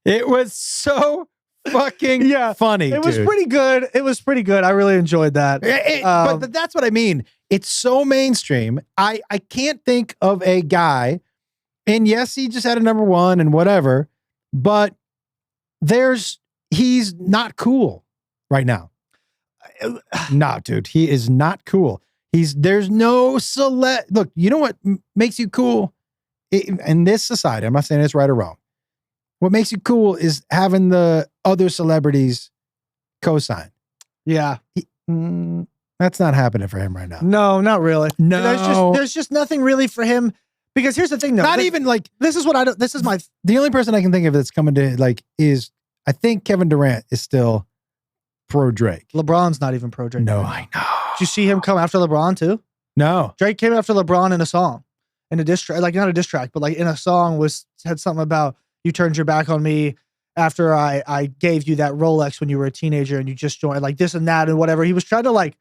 S3: It was so fucking funny.
S2: It was pretty good. It was pretty good. I really enjoyed that.
S3: But that's what I mean. It's so mainstream. I can't think of a guy, and yes, he just had a number 1 and whatever, but he's not cool right now. No, dude, he is not cool. There's no look, you know what makes you cool in this society? I'm not saying it's right or wrong. What makes you cool is having the other celebrities co-sign.
S2: Yeah.
S3: That's not happening for him right now.
S2: No, not really.
S3: No.
S2: There's just nothing really for him. Because here's the thing, though.
S3: Not even like,
S2: this is what I don't, this is my.
S3: The only person I can think of that's coming to like is, I think Kevin Durant is still pro Drake.
S2: LeBron's not even pro Drake.
S3: No, I know.
S2: Did you see him come after LeBron too?
S3: No.
S2: Drake came after LeBron in a song, in a diss track, like not a diss track, but like in a song had something about you turned your back on me after I gave you that Rolex when you were a teenager and you just joined, like this and that and whatever. He was trying to like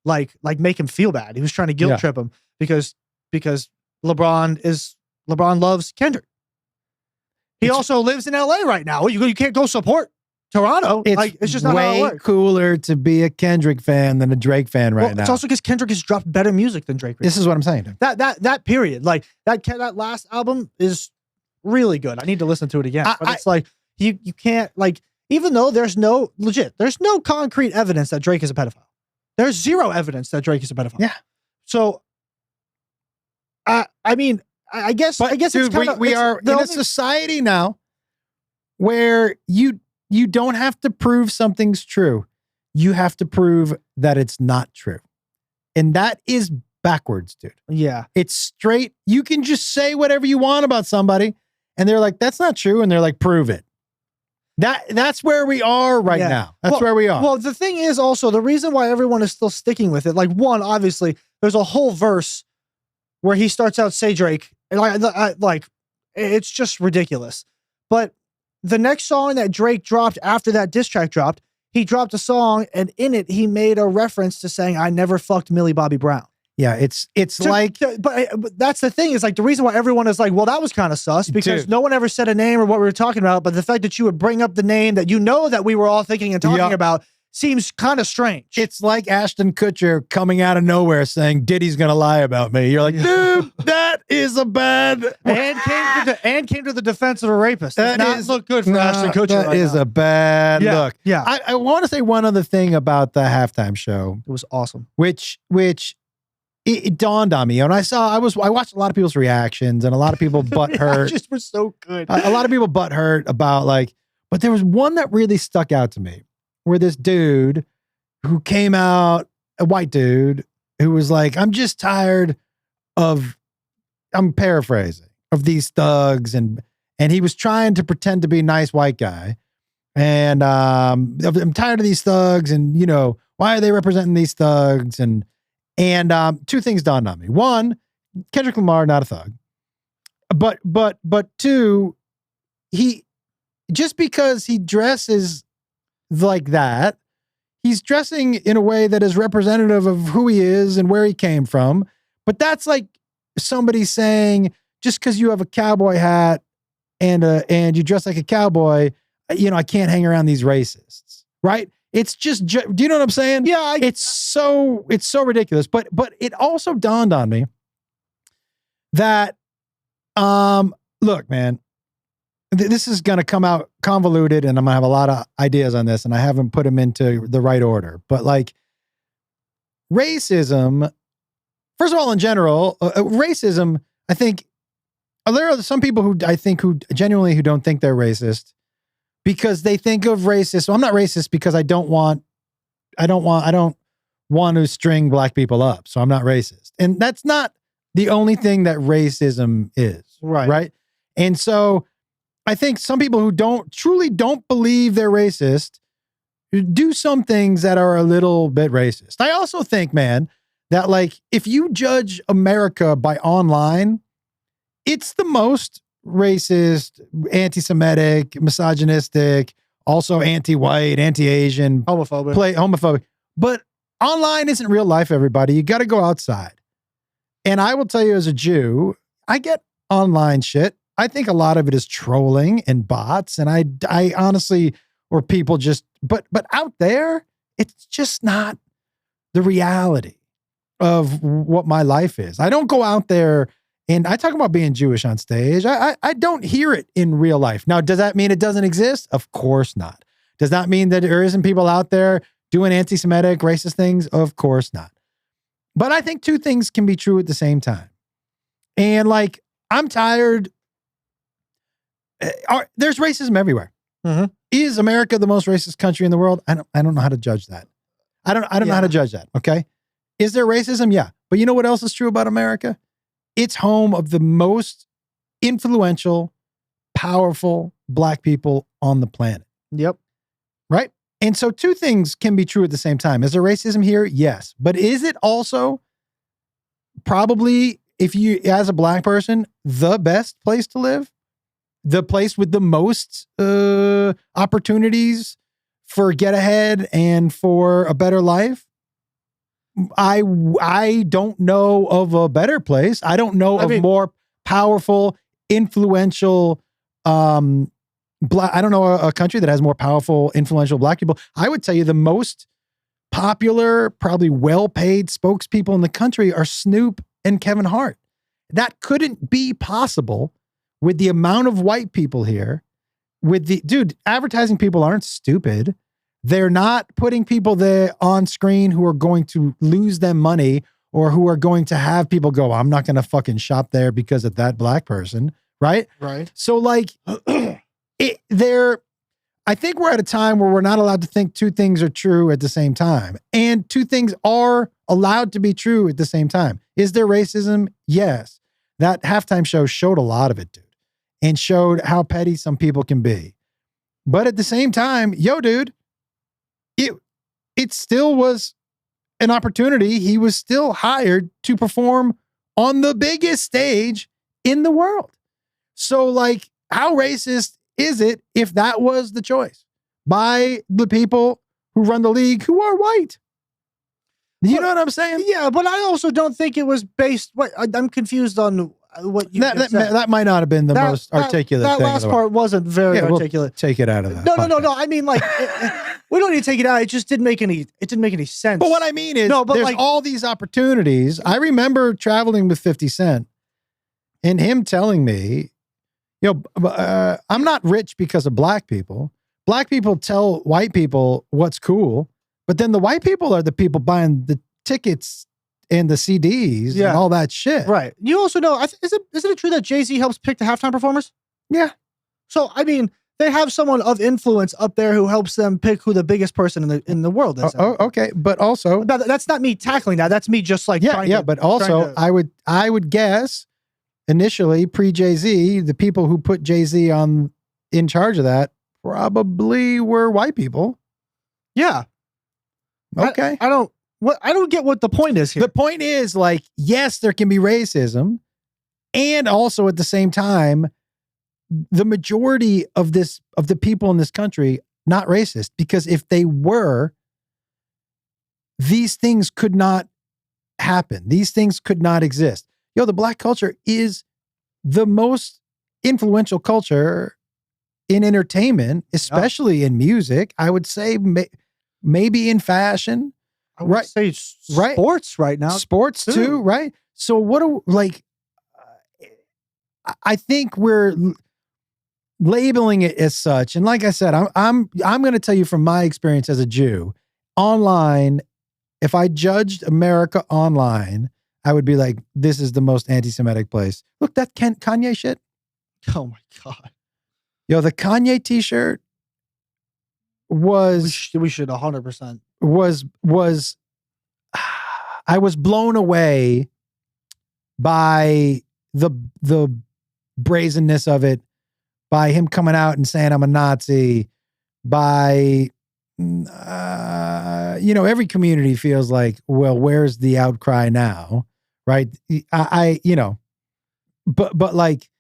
S2: make him feel bad. He was trying to guilt trip him because LeBron loves Kendrick. He also lives in LA right now. You can't go support Toronto. It's just not how it
S3: way
S2: works.
S3: cooler to be a Kendrick fan than a Drake fan right now.
S2: It's also because Kendrick has dropped better music than Drake.
S3: This is what I'm saying.
S2: That period, like that last album is really good. I need to listen to it again. But it's like you can't, like, even though there's no concrete evidence that Drake is a pedophile. There's zero evidence that Drake is a pedophile.
S3: Yeah.
S2: So, I mean, I guess
S3: dude,
S2: it's kind of,
S3: we are in a society now where you don't have to prove something's true. You have to prove that it's not true. And that is backwards, dude.
S2: Yeah.
S3: It's straight. You can just say whatever you want about somebody and they're like, that's not true. And they're like, prove it. That's where we are right now. That's where we are.
S2: Well, the thing is also the reason why everyone is still sticking with it. Like, one, obviously, there's a whole verse where he starts out, say Drake, and like it's just ridiculous. But the next song that Drake dropped after that diss track dropped, he dropped a song, and in it he made a reference to saying, "I never fucked Millie Bobby Brown."
S3: Yeah, it's
S2: but that's the thing, is like the reason why everyone is like, well, that was kind of sus because no one ever said a name or what we were talking about. But the fact that you would bring up the name that you know that we were all thinking and talking about seems kind of strange.
S3: It's like Ashton Kutcher coming out of nowhere saying Diddy's gonna lie about me. You're like, dude, that is a bad.
S2: And came to the defense of a rapist. That does not look good for Ashton Kutcher.
S3: That is a bad look.
S2: Yeah,
S3: I want to say one other thing about the halftime show.
S2: It was awesome.
S3: Which it dawned on me, and I watched a lot of people's reactions, and a lot of people butthurt.
S2: Just were so good.
S3: A lot of people butthurt about but there was one that really stuck out to me, where this dude who came out, a white dude who was like, I'm just tired of, I'm paraphrasing, of these thugs. And he was trying to pretend to be a nice white guy. And I'm tired of these thugs. And, you know, why are they representing these thugs? And two things dawned on me. One, Kendrick Lamar, not a thug. But two, he, just because he dresses like that, he's dressing in a way that is representative of who he is and where he came from. But that's like somebody saying, just because you have a cowboy hat and you dress like a cowboy, you know, I can't hang around these racists, right? It's just, do you know what I'm saying?
S2: Yeah.
S3: It's so ridiculous. But it also dawned on me that, look, man, this is going to come out convoluted and I'm going to have a lot of ideas on this and I haven't put them into the right order. But like racism, first of all, in general, racism, I think there are some people who genuinely don't think they're racist because they think of racist. So I'm not racist because I don't want to string black people up. So I'm not racist. And that's not the only thing that racism is. Right. And so I think some people who truly don't believe they're racist do some things that are a little bit racist. I also think, man, that like, if you judge America by online, it's the most racist, anti-Semitic, misogynistic, also anti-white, anti-Asian, homophobic. But online isn't real life, everybody. You got to go outside. And I will tell you as a Jew, I get online shit. I think a lot of it is trolling and bots. And I honestly, or people just, but out there, it's just not the reality of what my life is. I don't go out there and I talk about being Jewish on stage. I don't hear it in real life. Now, does that mean it doesn't exist? Of course not. Does that mean that there isn't people out there doing anti-Semitic, racist things? Of course not. But I think two things can be true at the same time. And like, I'm tired. There's racism everywhere.
S2: Mm-hmm.
S3: Is America the most racist country in the world? I don't know how to judge that. I don't know how to judge that. Okay. Is there racism? Yeah. But you know what else is true about America? It's home of the most influential, powerful black people on the planet.
S2: Yep.
S3: Right. And so two things can be true at the same time. Is there racism here? Yes. But is it also probably, if you, as a black person, the best place to live? The place with the most opportunities for get ahead and for a better life? I don't know of a better place. I don't know of more powerful, influential, I don't know a country that has more powerful, influential black people. I would tell you the most popular, probably well-paid spokespeople in the country are Snoop and Kevin Hart. That couldn't be possible with the amount of white people here. Advertising people aren't stupid. They're not putting people there on screen who are going to lose them money or who are going to have people go, I'm not going to fucking shop there because of that black person. Right.
S2: Right.
S3: So like I think we're at a time where we're not allowed to think two things are true at the same time. And two things are allowed to be true at the same time. Is there racism? Yes. That halftime show showed a lot of it, dude, and showed how petty some people can be. But at the same time, dude, it still was an opportunity. He was still hired to perform on the biggest stage in the world. So like, how racist is it if that was the choice by the people who run the league who are white? You know what I'm saying?
S2: Yeah, but I also don't think it was based. I'm confused on what you said.
S3: That might not have been the most articulate
S2: that
S3: thing.
S2: That last part wasn't very articulate.
S3: We'll take it out of that.
S2: No. I mean, like, we don't need to take it out. It just didn't make any sense.
S3: But what I mean is, there's like, all these opportunities. I remember traveling with 50 Cent and him telling me, I'm not rich because of black people. Black people tell white people what's cool. But then the white people are the people buying the tickets and the CDs and all that shit.
S2: Right. You also know, isn't it true that Jay-Z helps pick the halftime performers?
S3: Yeah.
S2: So, I mean, they have someone of influence up there who helps them pick who the biggest person in the world is.
S3: Okay, but also
S2: That's not me tackling that. That's me just like
S3: but also I would guess initially pre Jay-Z, the people who put Jay-Z in charge of that probably were white people.
S2: Yeah.
S3: Okay.
S2: I don't get what the point is here.
S3: The point is, like, yes, there can be racism, and also at the same time, the majority of the people in this country not racist, because if they were, these things could not happen. These things could not exist. The black culture is the most influential culture in entertainment, especially in music. I would say maybe in fashion.
S2: I would say sports right now.
S3: Sports too, right? So I think we're labeling it as such. And like I said, I'm going to tell you from my experience as a Jew, online, if I judged America online, I would be like, this is the most anti-Semitic place. Look, that Kanye shit.
S2: Oh my God.
S3: The Kanye t-shirt was...
S2: We should 100%.
S3: Was I was blown away by the brazenness of it, by him coming out and saying I'm a Nazi, by every community feels like, well, where's the outcry now, right? But like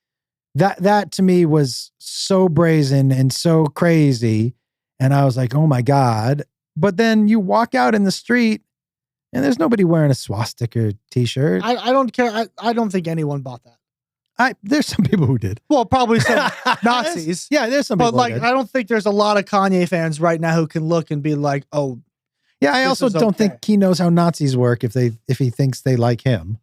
S3: that to me was so brazen and so crazy, and I was like, oh my God. But then you walk out in the street and there's nobody wearing a swastika t-shirt.
S2: I don't care. I don't think anyone bought that.
S3: There's some people who did.
S2: Well, probably some Nazis.
S3: There's some people.
S2: But like, I don't think there's a lot of Kanye fans right now who can look and be like, oh.
S3: Yeah, I also don't think he knows how Nazis work if he thinks they like him.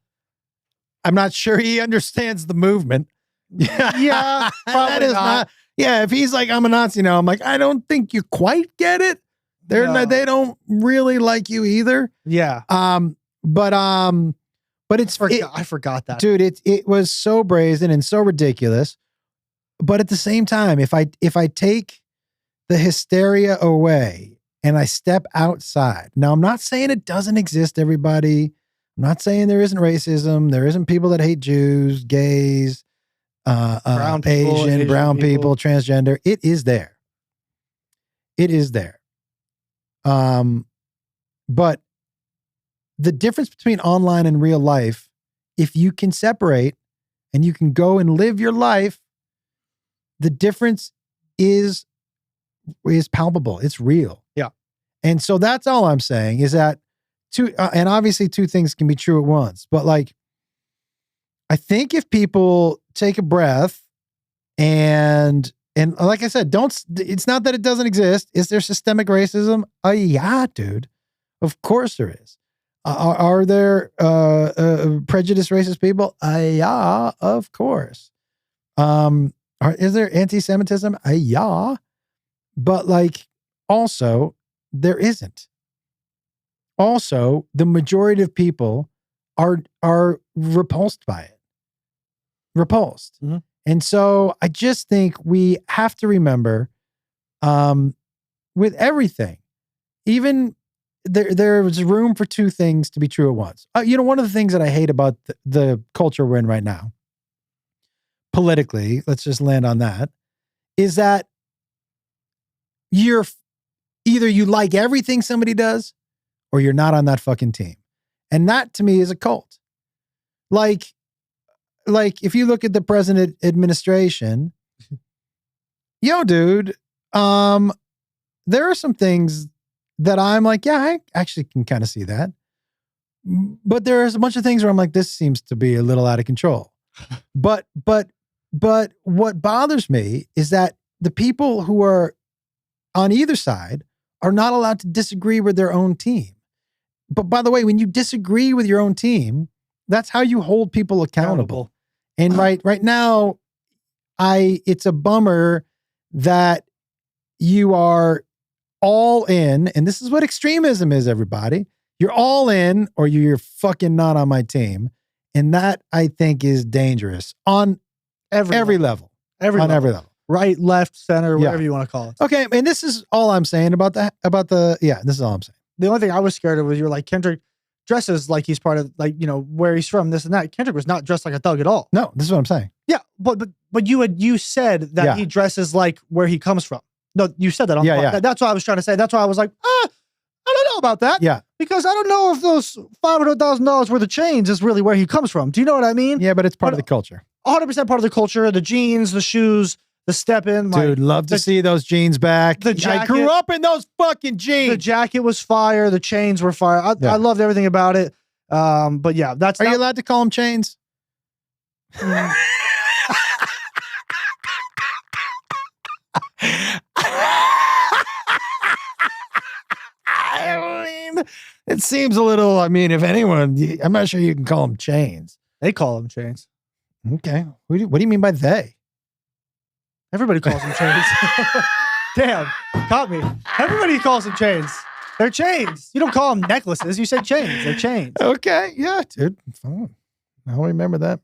S3: I'm not sure he understands the movement.
S2: Yeah, probably not.
S3: Yeah, if he's like, I'm a Nazi now, I'm like, I don't think you quite get it. They don't really like you either.
S2: Yeah.
S3: But
S2: I forgot that.
S3: Dude, it was so brazen and so ridiculous. But at the same time, if I take the hysteria away and I step outside. Now, I'm not saying it doesn't exist, everybody. I'm not saying there isn't racism. There isn't people that hate Jews, gays,
S2: brown people,
S3: Asian, brown people, transgender. It is there. It is there. But the difference between online and real life, if you can separate and you can go and live your life, the difference is palpable. It's real.
S2: Yeah.
S3: And so that's all I'm saying is that and obviously two things can be true at once, but like, I think if people take a breath and like I said, it's not that it doesn't exist. Is there systemic racism? Yeah, dude. Of course there is. Are there prejudiced racist people? Yeah, of course. Is there anti-Semitism? Yeah. But like, also, there isn't. Also, the majority of people are repulsed by it. Repulsed.
S2: Mm-hmm.
S3: And so I just think we have to remember with everything, even there was room for two things to be true at once. One of the things that I hate about the culture we're in right now, politically, let's just land on that, is that you're either you like everything somebody does or you're not on that fucking team. And that to me is a cult. Like if you look at the present administration, dude, there are some things that I'm like, yeah, I actually can kind of see that. But there's a bunch of things where I'm like, this seems to be a little out of control. But what bothers me is that the people who are on either side are not allowed to disagree with their own team. But by the way, when you disagree with your own team, that's how you hold people accountable. And right now, it's a bummer that you are all in, and this is what extremism is, everybody. You're all in or you're fucking not on my team. And that I think is dangerous on every level. Every level.
S2: right, left, center,
S3: Yeah.
S2: whatever you want to call it.
S3: Okay, and this is all I'm saying about that. This is all I'm saying.
S2: The only thing I was scared of was you're like, Kendrick dresses like he's part of, like, you know, where he's from, this and that. Kendrick was not dressed like a thug at all.
S3: No, this is what I'm saying.
S2: Yeah, but you said that
S3: Yeah.
S2: he dresses like where he comes from. No, you said that on the podcast. That's what I was trying to say. That's why I was like, I don't know about that.
S3: Yeah.
S2: Because I don't know if those $500,000 worth of chains is really where he comes from. Do you know what I mean?
S3: Yeah, but it's part of the culture.
S2: 100% part of the culture, the jeans, the shoes, the step in.
S3: Dude, love to see those jeans back.
S2: The jacket,
S3: I grew up in those fucking jeans.
S2: The jacket was fire. The chains were fire. I loved everything about it. But yeah,
S3: Are you allowed to call them chains? I mean, it seems a little, if anyone, I'm not sure you can call them chains.
S2: They call them chains.
S3: Okay. What do you mean by they?
S2: Everybody calls them chains. Damn, caught me. Everybody calls them chains. They're chains. You don't call them necklaces. You say chains. They're chains.
S3: Okay. Yeah, dude. Fine. I'll remember that.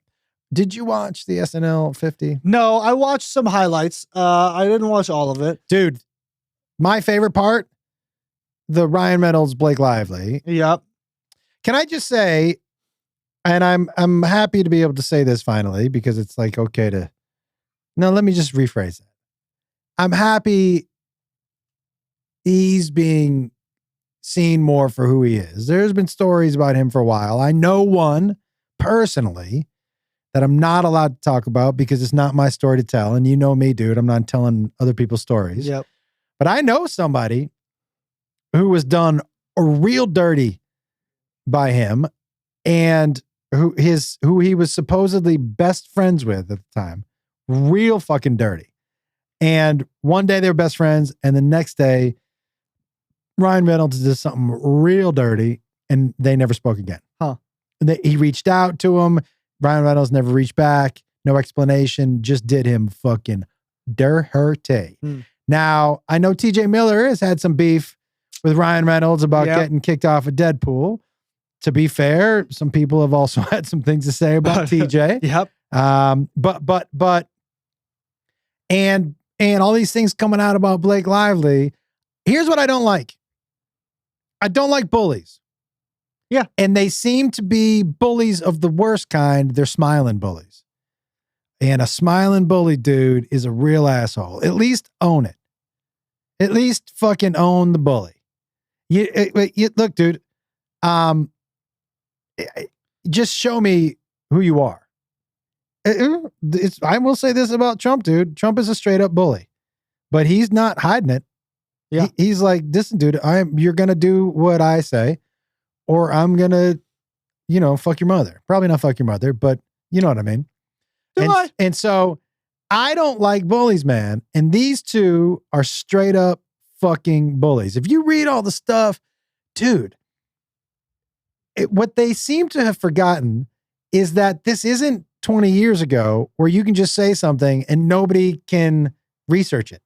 S3: Did you watch the SNL 50?
S2: No, I watched some highlights. I didn't watch all of it.
S3: Dude, my favorite part, the Ryan Reynolds, Blake Lively.
S2: Yep.
S3: Can I just say, and I'm happy to be able to say this finally, because it's like, okay to, no, let me just rephrase it. I'm happy he's being seen more for who he is. There's been stories about him for a while. I know one personally that I'm not allowed to talk about because it's not my story to tell. And you know me, dude, I'm not telling other people's stories.
S2: Yep.
S3: But I know somebody who was done a real dirty by him, and who he was supposedly best friends with at the time. Real fucking dirty. And one day they were best friends, and the next day Ryan Reynolds did something real dirty, and they never spoke again.
S2: Huh.
S3: He reached out to him. Ryan Reynolds never reached back. No explanation. Just did him fucking dirty. Now, I know TJ Miller has had some beef with Ryan Reynolds about getting kicked off of Deadpool. To be fair, some people have also had some things to say about TJ.
S2: Yep.
S3: And all these things coming out about Blake Lively. Here's what I don't like. I don't like bullies.
S2: Yeah.
S3: And they seem to be bullies of the worst kind. They're smiling bullies. And a smiling bully dude is a real asshole. At least own it. At least fucking own the bully. Look, dude, just show me who you are. I will say this about Trump, dude. Trump is a straight up bully, but he's not hiding it.
S2: Yeah.
S3: He's like, listen, dude, you're going to do what I say, or I'm going to, fuck your mother. Probably not fuck your mother, but you know what I mean? And so I don't like bullies, man. And these two are straight up fucking bullies. If you read all the stuff, dude, what they seem to have forgotten is that this isn't 20 years ago where you can just say something and nobody can research it.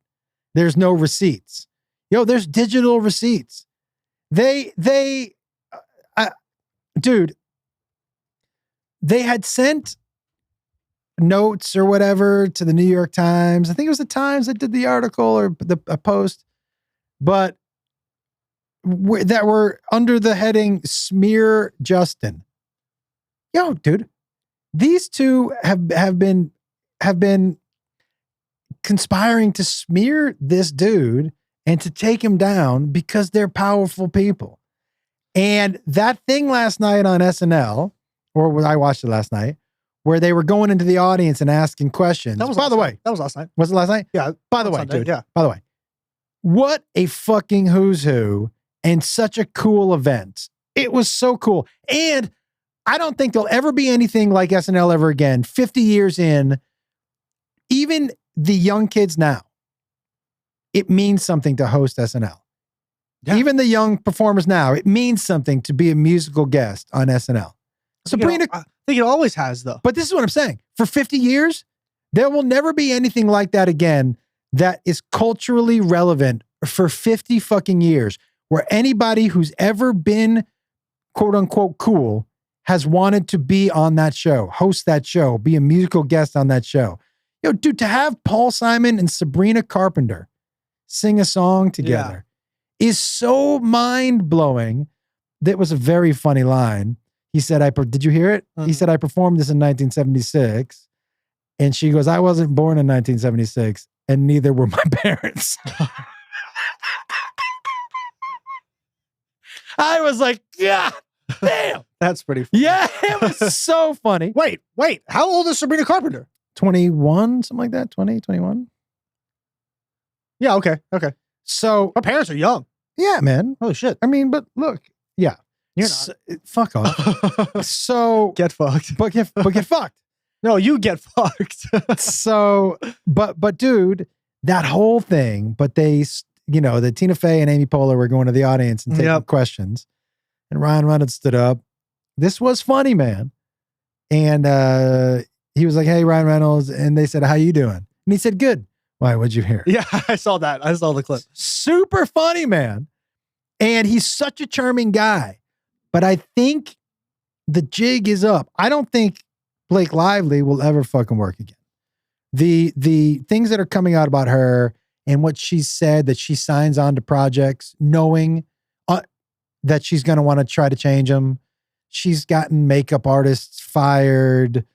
S3: There's no receipts. There's digital receipts. Dude, they had sent notes or whatever to the New York Times. I think it was the Times that did the article or a post, but that were under the heading "Smear Justin." Dude, these two have been conspiring to smear this dude and to take him down because they're powerful people. And that thing last night on SNL, or I watched it last night, where they were going into the audience and asking questions.
S2: That was
S3: by the way,
S2: that was last night.
S3: Was it last night?
S2: Yeah.
S3: By the way,
S2: Sunday,
S3: dude.
S2: Yeah.
S3: By the way, what a fucking who's who and such a cool event. It was so cool. And I don't think there'll ever be anything like SNL ever again. 50 years in, even the young kids now, it means something to host SNL. Yeah. Even the young performers now, it means something to be a musical guest on SNL. Sabrina,
S2: I think it always has, though.
S3: But this is what I'm saying. For 50 years, there will never be anything like that again that is culturally relevant for 50 fucking years, where anybody who's ever been quote unquote cool has wanted to be on that show, host that show, be a musical guest on that show. Yo, dude, to have Paul Simon and Sabrina Carpenter sing a song together is so mind-blowing. That was a very funny line. He said, did you hear it? He said, I performed this in 1976. And she goes, I wasn't born in 1976 and neither were my parents. I was like, yeah, damn.
S2: That's pretty funny.
S3: Yeah, it was so funny.
S2: Wait. How old is Sabrina Carpenter?
S3: 21, something like that. 20, 21.
S2: Yeah, okay.
S3: So
S2: Her parents are young.
S3: yeah, man.
S2: Holy shit.
S3: I mean, but look, yeah.
S2: You're not.
S3: Fuck off. So
S2: Get fucked.
S3: but get fucked.
S2: No, you get fucked.
S3: So, but dude, that whole thing, but they, the Tina Fey and Amy Poehler were going to the audience and taking questions. And Ryan Reynolds stood up. This was funny, man. And he was like, hey, Ryan Reynolds. And they said, how you doing? And he said, good. Why, what'd you hear?
S2: Yeah, I saw that. I saw the clip.
S3: Super funny, man. And he's such a charming guy. But I think the jig is up. I don't think Blake Lively will ever fucking work again. The things that are coming out about her and what she said, that she signs on to projects knowing that she's going to want to try to change them. She's gotten makeup artists fired.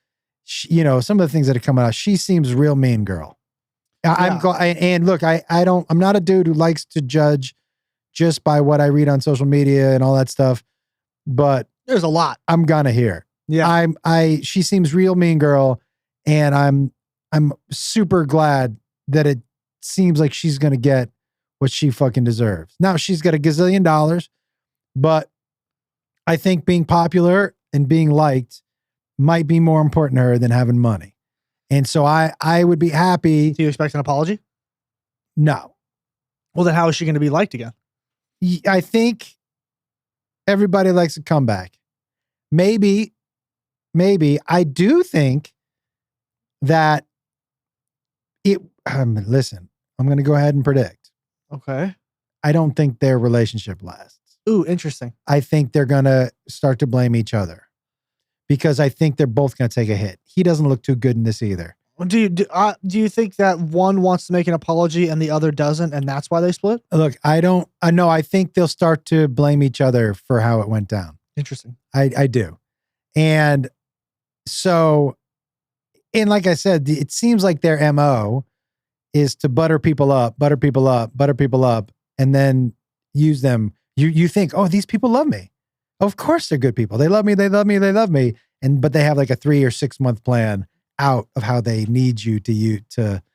S3: Some of the things that are coming out. She seems real mean girl. And look, I'm not a dude who likes to judge just by what I read on social media and all that stuff, but
S2: there's a lot
S3: I'm gonna hear.
S2: Yeah.
S3: She seems real mean girl, and I'm super glad that it seems like she's gonna get what she fucking deserves. Now she's got $1 gazillion, but I think being popular and being liked might be more important to her than having money. And so I would be happy.
S2: Do you expect an apology?
S3: No.
S2: Well, then how is she going to be liked again?
S3: I think everybody likes a comeback. Maybe. I do think that listen, I'm going to go ahead and predict.
S2: Okay.
S3: I don't think their relationship lasts.
S2: Ooh, interesting.
S3: I think they're going to start to blame each other because I think they're both going to take a hit. He doesn't look too good in this either.
S2: Do you think that one wants to make an apology and the other doesn't, and that's why they split?
S3: Look, I know. I think they'll start to blame each other for how it went down.
S2: Interesting.
S3: I do. And so, and like I said, it seems like their MO is to butter people up, and then use them. You think, oh, these people love me. Of course they're good people. They love me. But they have like a 3 or 6 month plan out of how they need you to use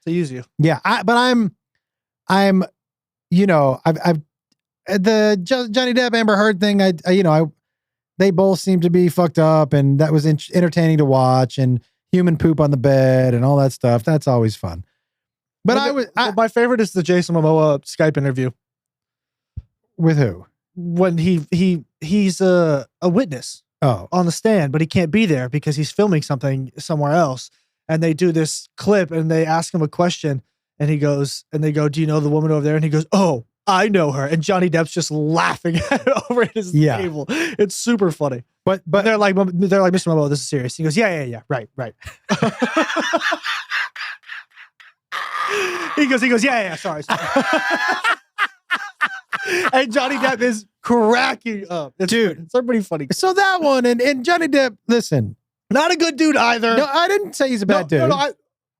S3: you. Yeah. I've the Johnny Depp Amber Heard thing. They both seem to be fucked up, and that was entertaining to watch, and human poop on the bed and all that stuff. That's always fun. But
S2: my favorite is the Jason Momoa Skype interview.
S3: With who?
S2: When he's a witness on the stand, but he can't be there because he's filming something somewhere else. And they do this clip and they ask him a question and they go, do you know the woman over there? And he goes, oh, I know her. And Johnny Depp's just laughing over at his table. It's super funny. But they're like, Mr. Momoa, this is serious. He goes, yeah. Right. he goes, yeah, sorry. And Johnny Depp is cracking up. It's pretty funny.
S3: So that one, and Johnny Depp, listen.
S2: Not a good dude either.
S3: No, I didn't say he's a bad dude. I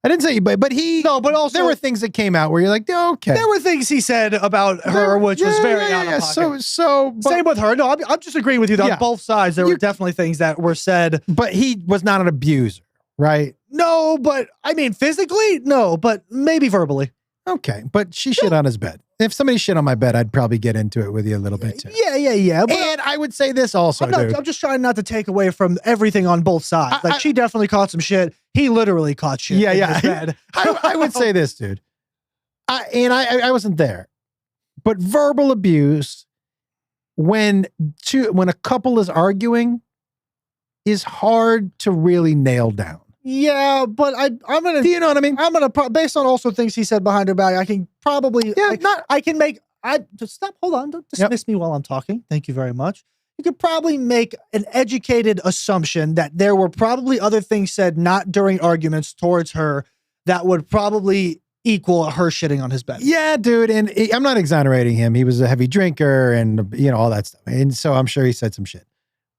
S3: didn't say, but he. No, but also there were things that came out where you're like, okay.
S2: There were things he said about her, which was very out of pocket.
S3: So
S2: same with her. No, I'm just agreeing with you. On both sides, there were definitely things that were said.
S3: But he was not an abuser, right?
S2: No, but I mean, physically, no, but maybe verbally.
S3: Okay, but she shit on his bed. If somebody shit on my bed, I'd probably get into it with you a little bit too.
S2: Yeah. But
S3: and I would say this also,
S2: I'm just trying not to take away from everything on both sides. She definitely caught some shit. He literally caught shit.
S3: Yeah. I would say this, dude. I wasn't there, but verbal abuse when a couple is arguing is hard to really nail down.
S2: Yeah, but I'm gonna.
S3: Do you know what I mean?
S2: I'm gonna, based on also things he said behind her back, I can probably. Yeah, just stop. Hold on. Don't dismiss me while I'm talking. Thank you very much. You could probably make an educated assumption that there were probably other things said not during arguments towards her that would probably equal her shitting on his bed.
S3: Yeah, dude. And I'm not exonerating him. He was a heavy drinker and, all that stuff. And so I'm sure he said some shit.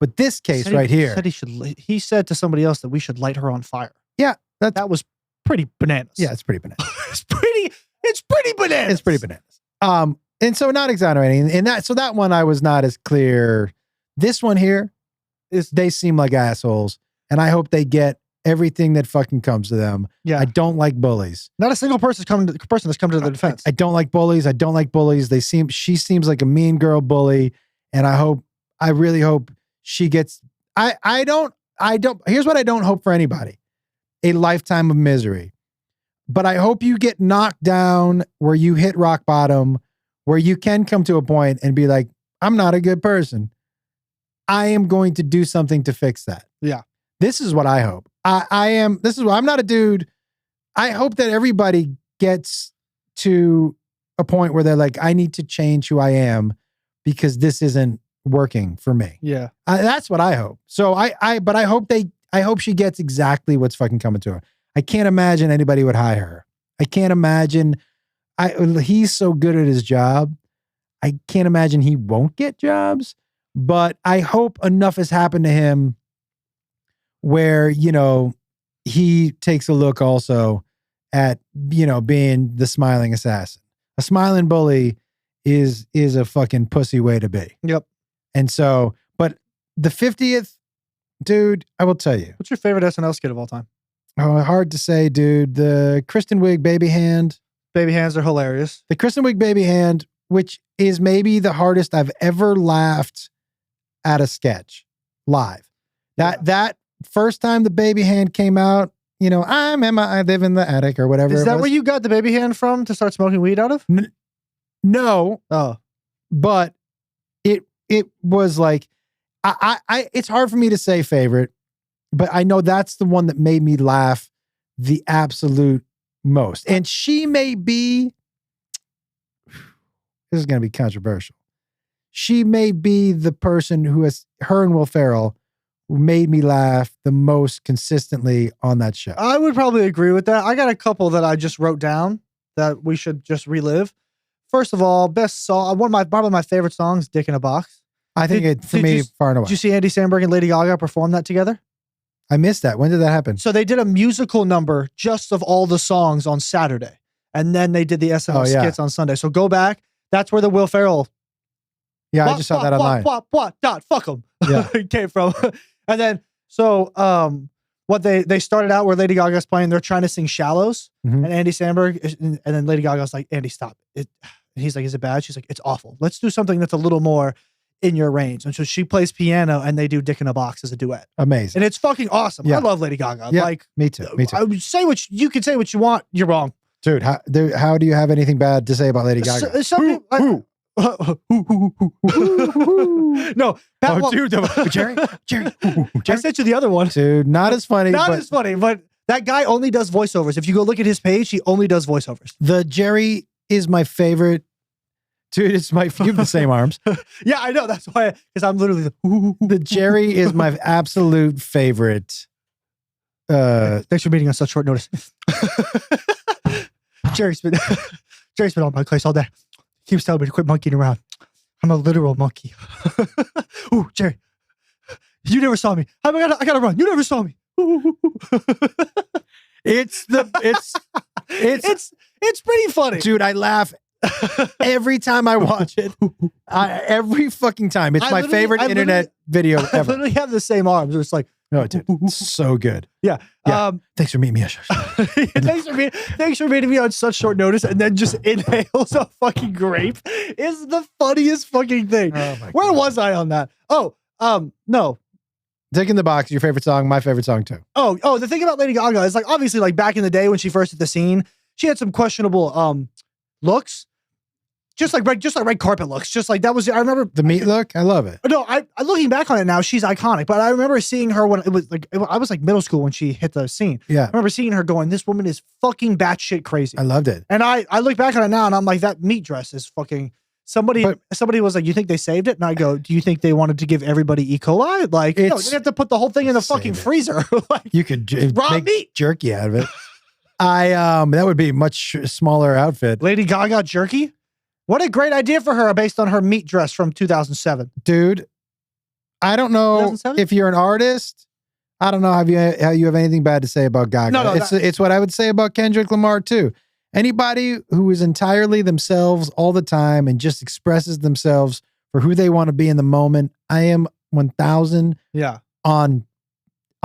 S3: But this case right here.
S2: He said to somebody else that we should light her on fire.
S3: Yeah.
S2: That was pretty bananas.
S3: Yeah, it's pretty bananas.
S2: It's pretty bananas.
S3: It's pretty bananas. And so not exonerating. And that one I was not as clear. This one here they seem like assholes. And I hope they get everything that fucking comes to them.
S2: Yeah.
S3: I don't like bullies.
S2: Not a single person that's come to their defense.
S3: I don't like bullies. I don't like bullies. She seems like a mean girl bully. And I really hope she gets, here's what I don't hope for anybody. A lifetime of misery. But I hope you get knocked down where you hit rock bottom, where you can come to a point and be like, I'm not a good person. I am going to do something to fix that.
S2: Yeah.
S3: This is what I hope. I'm not a dude. I hope that everybody gets to a point where they're like, I need to change who I am because this isn't working for me.
S2: Yeah.
S3: That's what I hope. So but I hope she gets exactly what's fucking coming to her. I can't imagine anybody would hire her. I can't imagine. He's so good at his job. I can't imagine he won't get jobs, but I hope enough has happened to him where, he takes a look also at, being the smiling assassin. A smiling bully is a fucking pussy way to be.
S2: Yep.
S3: And so, but the 50th, dude, I will tell you.
S2: What's your favorite SNL skit of all time?
S3: Oh, hard to say, dude. The Kristen Wiig baby hand.
S2: Baby hands are hilarious.
S3: The Kristen Wiig baby hand, which is maybe the hardest I've ever laughed at a sketch live. That first time the baby hand came out, I live in the attic or whatever.
S2: Is that where you got the baby hand from to start smoking weed out of?
S3: No.
S2: Oh.
S3: But it was like, it's hard for me to say favorite, but I know that's the one that made me laugh the absolute most. And she may be, this is going to be controversial. She may be the person her and Will Ferrell, who made me laugh the most consistently on that show.
S2: I would probably agree with that. I got a couple that I just wrote down that we should just relive. First of all, best song, probably my favorite songs, Dick in a Box.
S3: I think far and away.
S2: Did you see Andy Samberg and Lady Gaga perform that together?
S3: I missed that. When did that happen?
S2: So they did a musical number just of all the songs on Saturday. And then they did the SNL skits on Sunday. So go back. That's where the Will Ferrell.
S3: Yeah, I just saw that online.
S2: Fuck them.
S3: Yeah.
S2: came from. And then, what they started out where Lady Gaga's playing, they're trying to sing Shallows. Mm-hmm. And Andy Samberg, and then Lady Gaga's like, Andy, stop. He's like, is it bad? She's like, it's awful. Let's do something that's a little more in your range. And so she plays piano and they do Dick in a Box as a duet.
S3: Amazing.
S2: And it's fucking awesome.
S3: Yeah.
S2: I love Lady Gaga.
S3: Yeah,
S2: like,
S3: me too.
S2: I would say you can say what you want. You're wrong.
S3: Dude, how do you have anything bad to say about Lady Gaga?
S2: No.
S3: Jerry.
S2: I sent you the other one.
S3: Dude, not as funny.
S2: As funny, but that guy only does voiceovers. If you go look at his page, he only does voiceovers.
S3: The Jerry is my favorite. Dude, you have the same arms.
S2: Yeah, I know. That's why, because I'm literally
S3: the Jerry is my absolute favorite.
S2: Thanks for meeting on such short notice. Jerry's been on my case all day. He keeps telling me to quit monkeying around. I'm a literal monkey. Ooh, Jerry, you never saw me. I gotta run. You never saw me.
S3: It's
S2: pretty funny,
S3: dude. I laugh every time I watch it. Every fucking time. It's my favorite internet video ever.
S2: I literally have the same arms. It's like,
S3: oh, dude, so good.
S2: Yeah.
S3: Thanks for meeting me.
S2: Thanks for meeting me on such short notice, and then just inhales a fucking grape is the funniest fucking thing. Oh Where was I on that? No.
S3: Dick in the Box, your favorite song, my favorite song too.
S2: Oh, the thing about Lady Gaga is like, obviously, like back in the day when she first hit the scene, she had some questionable looks. Just like red carpet looks. Just like that was, I remember
S3: the meat look. I love it.
S2: No, I looking back on it now, she's iconic. But I remember seeing her when it was like, I was like middle school when she hit the scene.
S3: Yeah.
S2: I remember seeing her going, this woman is fucking batshit crazy.
S3: I loved it.
S2: And I look back on it now and I'm like, that meat dress is fucking, somebody was like, you think they saved it? And I go, do you think they wanted to give everybody E. coli? Like, no, they have to put the whole thing in the fucking freezer. Like,
S3: you could
S2: raw
S3: make
S2: meat
S3: jerky out of it. That would be a much smaller outfit.
S2: Lady Gaga jerky? What a great idea for her based on her meat dress from 2007.
S3: Dude, I don't know
S2: 2007?
S3: if you're an artist. I don't know how you have anything bad to say about Gaga.
S2: No,
S3: it's what I would say about Kendrick Lamar too. Anybody who is entirely themselves all the time and just expresses themselves for who they want to be in the moment, I am 1,000 on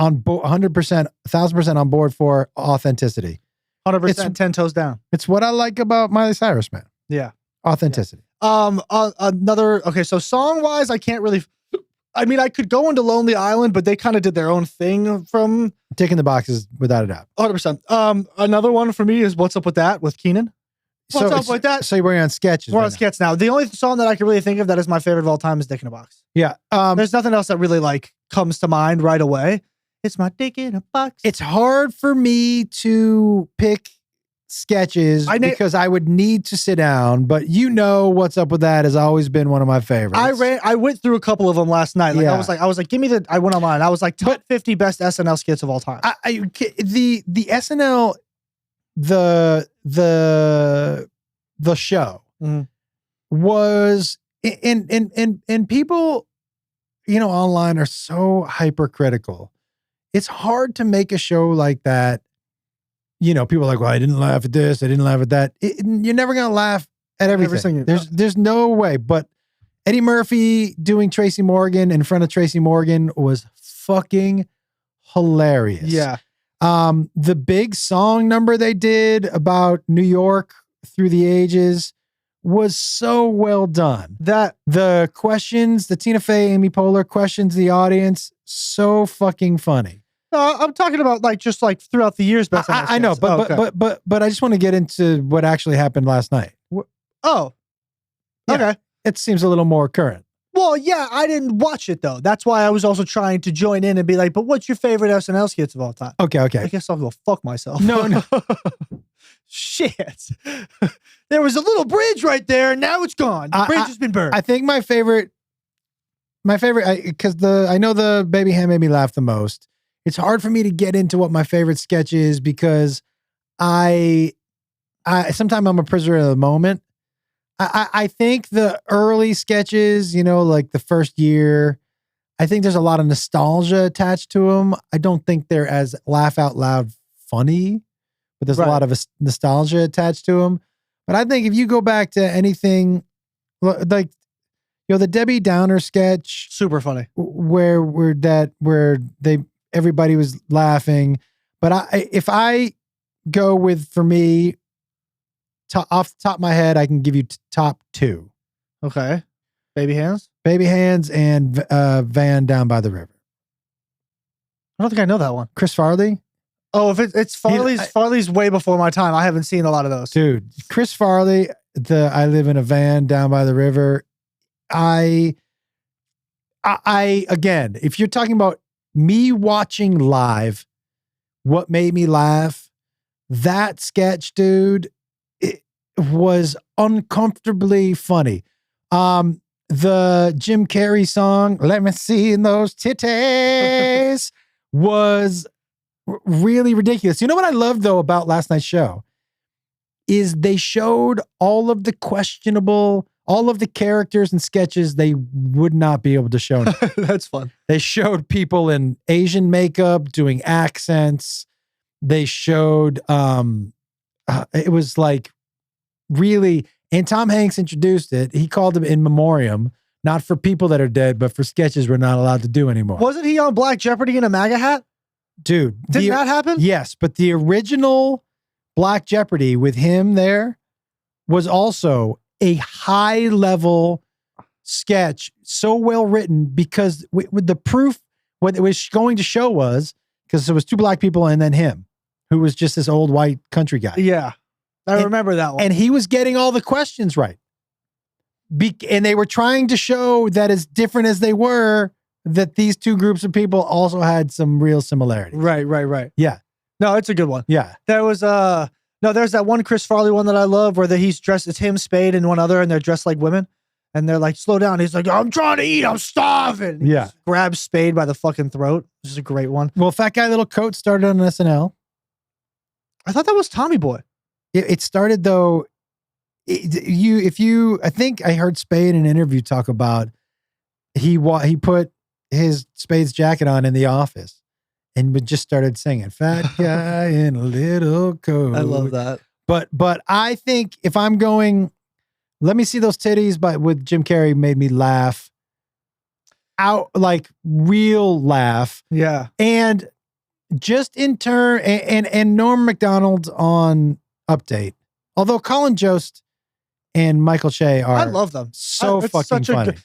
S3: 100%, 1,000% on board for authenticity.
S2: 100% 10 toes down.
S3: It's what I like about Miley Cyrus, man.
S2: Yeah.
S3: Authenticity.
S2: Okay, so song-wise, I can't really... I mean, I could go into Lonely Island, but they kind of did their own thing from...
S3: Ticking the boxes, without a doubt.
S2: 100%. Another one for me is What's Up With That with Keenan. What's up with that?
S3: So you're on sketches.
S2: We're on sketch now. The only song that I can really think of that is my favorite of all time is Dick in a Box.
S3: Yeah.
S2: There's nothing else that really like comes to mind right away. It's my dick in a box.
S3: It's hard for me to pick sketches because I would need to sit down, but What's Up With That has always been one of my favorites.
S2: I went through a couple of them last night. Like I was like, give me I went online. I was like top 50 best SNL skits of all time.
S3: The SNL the show was and people online are so hypercritical. It's hard to make a show like that. People are like, well, I didn't laugh at this, I didn't laugh at that. You're never gonna laugh at everything. There's no way. But Eddie Murphy doing Tracy Morgan in front of Tracy Morgan was fucking hilarious.
S2: Yeah.
S3: The big song number they did about New York through the ages was so well done. The questions, the Tina Fey, Amy Poehler questions the audience, so fucking funny.
S2: I'm talking about just throughout the years.
S3: I know, but I just want to get into what actually happened last night.
S2: Oh, okay.
S3: It seems a little more current.
S2: Well, yeah, I didn't watch it though. That's why I was also trying to join in and be like, but what's your favorite SNL skits of all time?
S3: Okay.
S2: I guess I'll go fuck myself.
S3: No.
S2: Shit. There was a little bridge right there, and now it's gone. The bridge has been burned.
S3: I think my favorite, because I know the baby hand made me laugh the most. It's hard for me to get into what my favorite sketch is because I sometimes I'm a prisoner of the moment. I think the early sketches, like the first year, I think there's a lot of nostalgia attached to them. I don't think they're as laugh out loud funny, but there's a lot of nostalgia attached to them. But I think if you go back to anything like, the Debbie Downer sketch,
S2: super funny,
S3: where everybody was laughing. But if I go with, for me, off the top of my head, I can give you top two.
S2: Okay. Baby Hands
S3: and Van Down by the River.
S2: I don't think I know that one.
S3: Chris Farley.
S2: Oh, if it's Farley's, Farley's way before my time. I haven't seen a lot of those.
S3: Dude, Chris Farley, I live in a van down by the river. I again, if you're talking about me watching live, what made me laugh, that sketch, dude, it was uncomfortably funny. The Jim Carrey song, Let Me See in Those Titties, was really ridiculous. You know what I loved though about last night's show is they showed all of the characters and sketches they would not be able to show now.
S2: That's fun.
S3: They showed people in Asian makeup doing accents. They showed, it was like really, and Tom Hanks introduced it. He called it in memoriam, not for people that are dead, but for sketches we're not allowed to do anymore.
S2: Wasn't he on Black Jeopardy in a MAGA hat?
S3: Dude.
S2: Didn't that happen?
S3: Yes, but the original Black Jeopardy with him there was also a high level sketch, so well written because with the proof, what it was going to show was, because there was two black people and then him, who was just this old white country guy.
S2: Yeah. I remember that one.
S3: And he was getting all the questions right. And they were trying to show that as different as they were, that these two groups of people also had some real similarities.
S2: Right.
S3: Yeah.
S2: No, it's a good one.
S3: Yeah.
S2: There was there's that one Chris Farley one that I love where he's dressed, it's him, Spade, and one other, and they're dressed like women. And they're like, slow down. He's like, I'm trying to eat. I'm starving.
S3: Yeah.
S2: He grabs Spade by the fucking throat. This is a great one.
S3: Well, Fat Guy Little Coat started on SNL.
S2: I thought that was Tommy Boy.
S3: It started though. I think I heard Spade in an interview talk about he put his Spade's jacket on in the office and we just started singing "Fat Guy in a Little Coat."
S2: I love that.
S3: But I think if I'm going, Let Me See Those Titties with Jim Carrey made me laugh out, like real laugh.
S2: Yeah.
S3: And just in turn, and Norm Macdonald on Update. Although Colin Jost and Michael Che are,
S2: I love them.
S3: so
S2: It's
S3: fucking
S2: such a
S3: funny.
S2: good-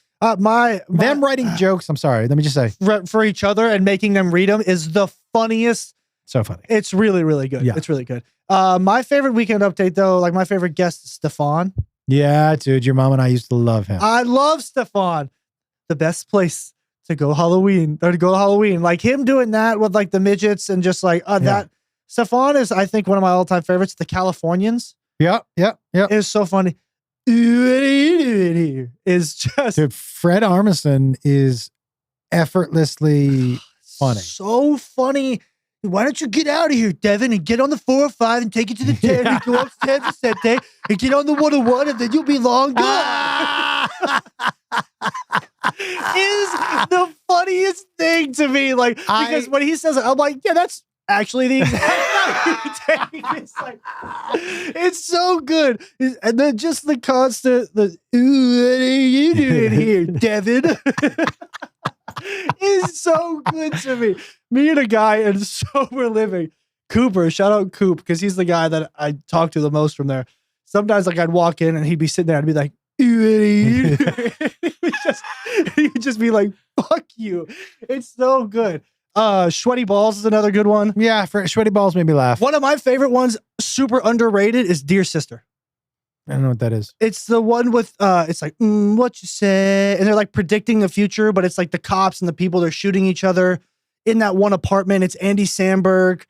S3: Them writing jokes, I'm sorry, let me just say,
S2: for each other and making them read them is the funniest.
S3: so funny.
S2: It's really, really good.
S3: Yeah.
S2: It's really good. My favorite Weekend Update though, like my favorite guest is Stefan.
S3: Yeah, dude, your mom and I used to love him.
S2: I love Stefan. The best place to go Halloween. Like him doing that with like the midgets and just like that. Stefan is, I think, one of my all-time favorites. The Californians
S3: Yep.
S2: is so funny. Is just
S3: Dude, Fred Armisen is effortlessly funny.
S2: so funny. Why don't you get out of here, Devin, and get on the 405 and take it to the 10 and go up to 10 Vicente and get on the 101 and then you'll be long gone. Is the funniest thing to me. Like, because when he says it, I'm like, yeah, that's actually the exact it's like, it's so good. And then just the constant, ooh, what are you doing here, Devin? Is so good to me. Me and a guy in Sober Living, Cooper, shout out Coop, because he's the guy that I talk to the most from there. Sometimes like I'd walk in and he'd be sitting there, I'd be like, he would just be like, fuck you. It's so good. Sweaty Balls is another good one.
S3: Yeah, Sweaty Balls made me laugh.
S2: One of my favorite ones, super underrated, is Dear Sister.
S3: I don't know what that is.
S2: It's the one with it's like what you say, and they're like predicting the future, but it's like the cops and the people, they're shooting each other in that one apartment. It's Andy Samberg.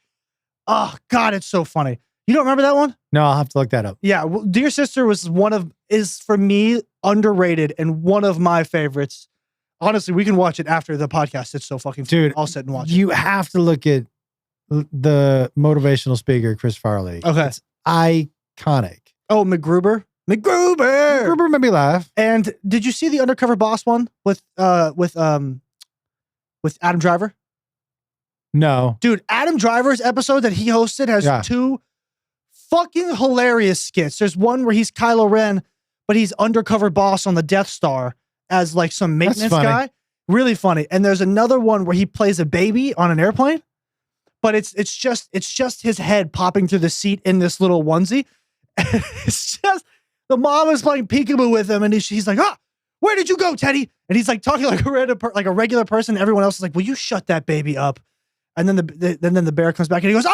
S2: Oh God, it's so funny. You don't remember that one?
S3: No, I'll have to look that up.
S2: Yeah, well, Dear Sister is for me underrated and one of my favorites. Honestly, we can watch it after the podcast. It's so fucking fun.
S3: Dude,
S2: I'll sit and watch it.
S3: You have to look at the motivational speaker, Chris Farley.
S2: Okay.
S3: It's iconic.
S2: Oh, MacGruber.
S3: Gruber made me laugh.
S2: And did you see the Undercover Boss one with Adam Driver?
S3: No.
S2: Dude, Adam Driver's episode that he hosted has two fucking hilarious skits. There's one where he's Kylo Ren, but he's undercover boss on the Death Star as like some maintenance guy. Really funny. And there's another one where he plays a baby on an airplane, but it's just his head popping through the seat in this little onesie. It's just the mom is playing peekaboo with him, and he's like, where did you go, Teddy? And he's like talking like a regular person. Everyone else is like, will you shut that baby up? And then the bear comes back and he goes,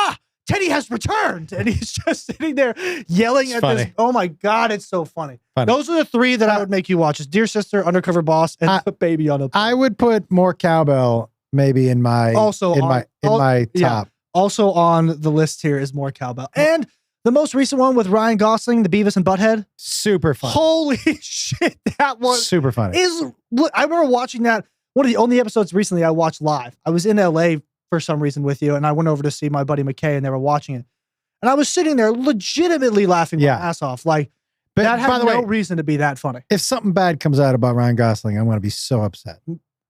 S2: Teddy has returned. And he's just sitting there yelling at this. Oh my God, it's so funny. Those are the three that I would make you watch. Is Dear Sister, Undercover Boss, and the baby on a plane.
S3: I would put more cowbell maybe in my my top.
S2: Also on the list here is more cowbell. And the most recent one with Ryan Gosling, the Beavis and Butthead.
S3: Super funny.
S2: Holy shit, that one
S3: super funny.
S2: I remember watching that. One of the only episodes recently I watched live. I was in LA for some reason with you, and I went over to see my buddy McKay, and they were watching it. And I was sitting there legitimately laughing my ass off. Like, but that had no reason to be that funny.
S3: If something bad comes out about Ryan Gosling, I'm going to be so upset.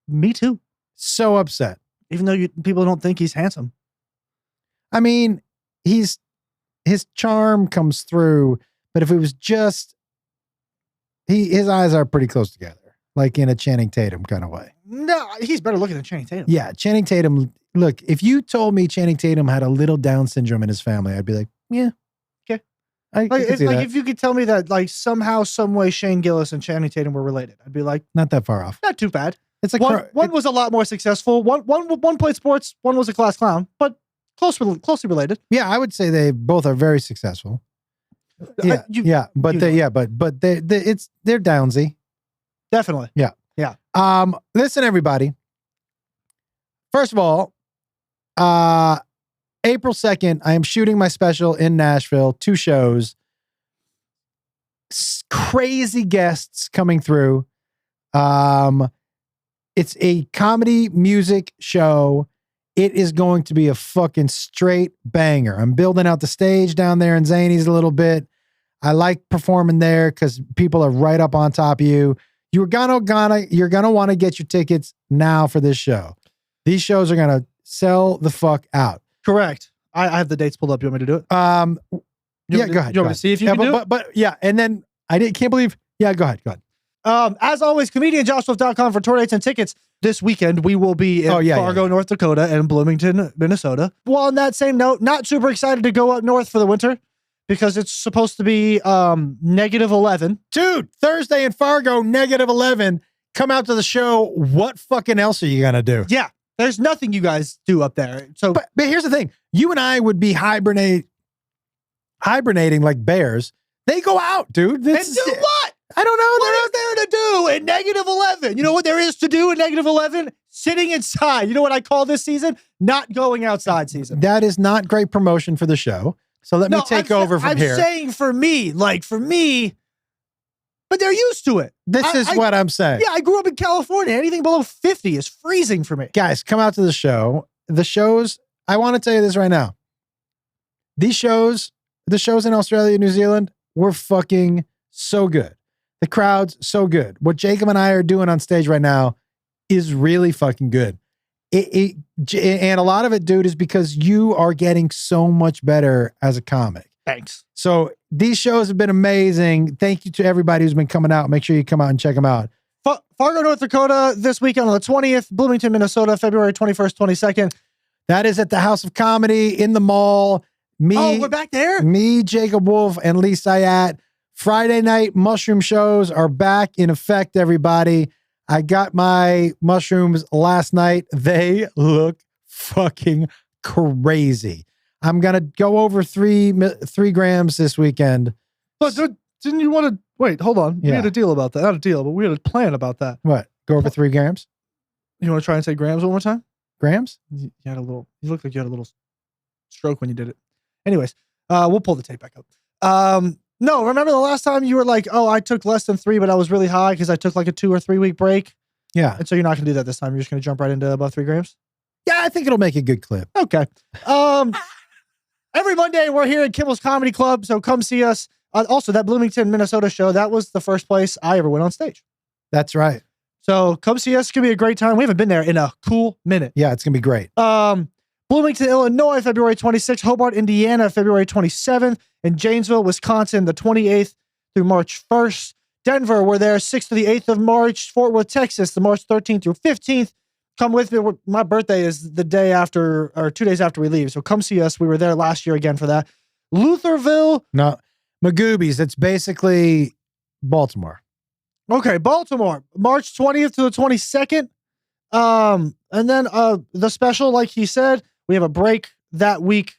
S2: Me too.
S3: So upset.
S2: Even though people don't think he's handsome.
S3: I mean, his charm comes through, but if it was just, his eyes are pretty close together, like in a Channing Tatum kind of way.
S2: No, he's better looking than Channing Tatum.
S3: Yeah, Channing Tatum. Look, if you told me Channing Tatum had a little Down syndrome in his family, I'd be like, yeah,
S2: okay.
S3: I could see that.
S2: If you could tell me that, like somehow, some way, Shane Gillis and Channing Tatum were related, I'd be like,
S3: not that far off.
S2: Not too bad.
S3: It's like
S2: one was a lot more successful. One played sports. One was a class clown, but closely related.
S3: Yeah, I would say they both are very successful. Yeah, but they're Downsy.
S2: Definitely.
S3: Yeah. Listen, everybody. First of all, April 2nd, I am shooting my special in Nashville, 2 shows. Crazy guests coming through. It's a comedy music show It is going to be a fucking straight banger. I'm building out the stage down there in Zany's a little bit. I like performing there because people are right up on top of you. You're gonna want to get your tickets now for this show. These shows are gonna sell the fuck out.
S2: Correct. I have the dates pulled up. You want me to do it?
S3: Yeah, go ahead.
S2: You want me to see if you can do it?
S3: But yeah, and then can't believe. Yeah, go ahead.
S2: As always, comedianjoshwolf.com for tour dates and tickets. This weekend, we will be in Fargo, North Dakota, and Bloomington, Minnesota. Well, on that same note, not super excited to go up north for the winter because it's supposed to be -11.
S3: Dude, Thursday in Fargo, -11. Come out to the show. What fucking else are you gonna do?
S2: Yeah, there's nothing you guys do up there. So,
S3: but here's the thing: you and I would be hibernating like bears. They go out, dude.
S2: And do what?
S3: I don't know.
S2: What is there to do at -11? You know what there is to do at -11? Sitting inside. You know what I call this season? Not going outside season.
S3: That is not great promotion for the show. So let me take over from here.
S2: I'm saying for me, but they're used to it.
S3: This is what I'm saying.
S2: Yeah, I grew up in California. Anything below 50 is freezing for me.
S3: Guys, come out to the show. The shows, I want to tell you this right now. The shows in Australia and New Zealand were fucking so good. The crowd's so good. What Jacob and I are doing on stage right now is really fucking good. And a lot of it, dude, is because you are getting so much better as a comic.
S2: Thanks.
S3: So these shows have been amazing. Thank you to everybody who's been coming out. Make sure you come out and check them out.
S2: Fargo, North Dakota, this weekend on the 20th. Bloomington, Minnesota, February 21st, 22nd.
S3: That is at the House of Comedy in the mall.
S2: We're back there?
S3: Me, Jacob Wolf, and Lee Sayat. Friday night mushroom shows are back in effect, everybody. I got my mushrooms last night. They look fucking crazy. I'm going to go over 3 grams this weekend.
S2: But didn't you want to... Wait, hold on. We had a deal about that. Not a deal, but we had a plan about that.
S3: What? Go over 3 grams?
S2: You want to try and say grams one more time?
S3: Grams?
S2: You looked like you had a little stroke when you did it. Anyways, we'll pull the tape back up. No, remember the last time you were like, oh, I took less than 3, but I was really high because I took like a 2 or 3 week break.
S3: Yeah.
S2: And so you're not going to do that this time. You're just going to jump right into above 3 grams?
S3: Yeah, I think it'll make a good clip.
S2: Okay. Every Monday we're here at Kimmel's Comedy Club, so come see us. Also, that Bloomington, Minnesota show, that was the first place I ever went on stage.
S3: That's right.
S2: So come see us. It's going to be a great time. We haven't been there in a cool minute.
S3: Yeah, it's going to be great.
S2: Bloomington, Illinois, February 26th. Hobart, Indiana, February 27th. And Janesville, Wisconsin, the 28th through March 1st. Denver, we're there 6th to the 8th of March. Fort Worth, Texas, the March 13th through 15th. Come with me. My birthday is the day after, or 2 days after we leave. So come see us. We were there last year again for that. Lutherville.
S3: No, Magoobies. It's basically Baltimore.
S2: Okay, Baltimore, March 20th to the 22nd. And then the special, like he said, we have a break that week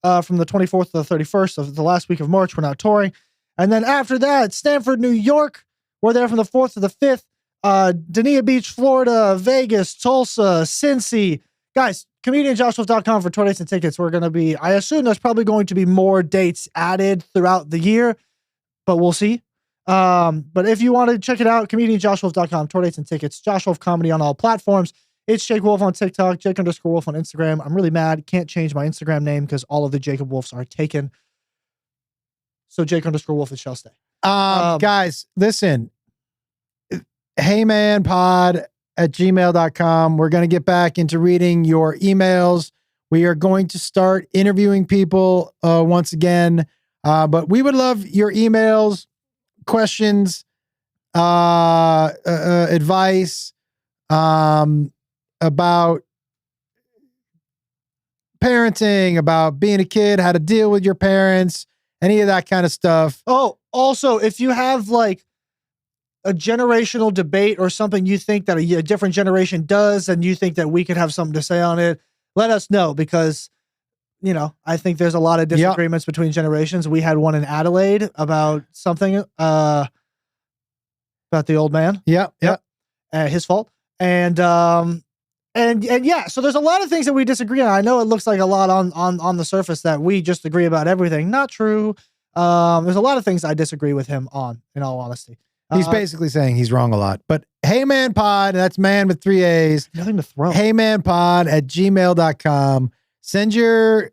S2: from the 24th to the 31st of the last week of March. We're not touring. And then after that, Stamford, New York. We're there from the 4th to the 5th. Dania Beach, Florida, Vegas, Tulsa, Cincy. Guys, comedianjoshwolf.com for tour dates and tickets. We're going to be, I assume there's probably going to be more dates added throughout the year, but we'll see. But if you want to check it out, comedianjoshwolf.com, tour dates and tickets, Josh Wolf Comedy on all platforms. It's Jake Wolf on TikTok, Jake_Wolf on Instagram. I'm really mad. Can't change my Instagram name because all of the Jacob Wolfs are taken. So Jake_Wolf, it shall stay.
S3: Guys, listen. heymanpod@gmail.com. We're going to get back into reading your emails. We are going to start interviewing people once again. But we would love your emails, questions, advice, about parenting, about being a kid, how to deal with your parents, any of that kind of stuff.
S2: Oh, also, if you have like a generational debate or something you think that a different generation does and you think that we could have something to say on it, let us know because, you know, I think there's a lot of disagreements between generations. We had one in Adelaide about something, about the old man.
S3: Yep.
S2: His fault. And yeah, so there's a lot of things that we disagree on. I know it looks like a lot on the surface that we just agree about everything. Not true. There's a lot of things I disagree with him on, in all honesty.
S3: He's basically saying he's wrong a lot. But Hey Man Pod, that's man with 3 A's.
S2: Nothing to throw.
S3: heymanpod@gmail.com. Send your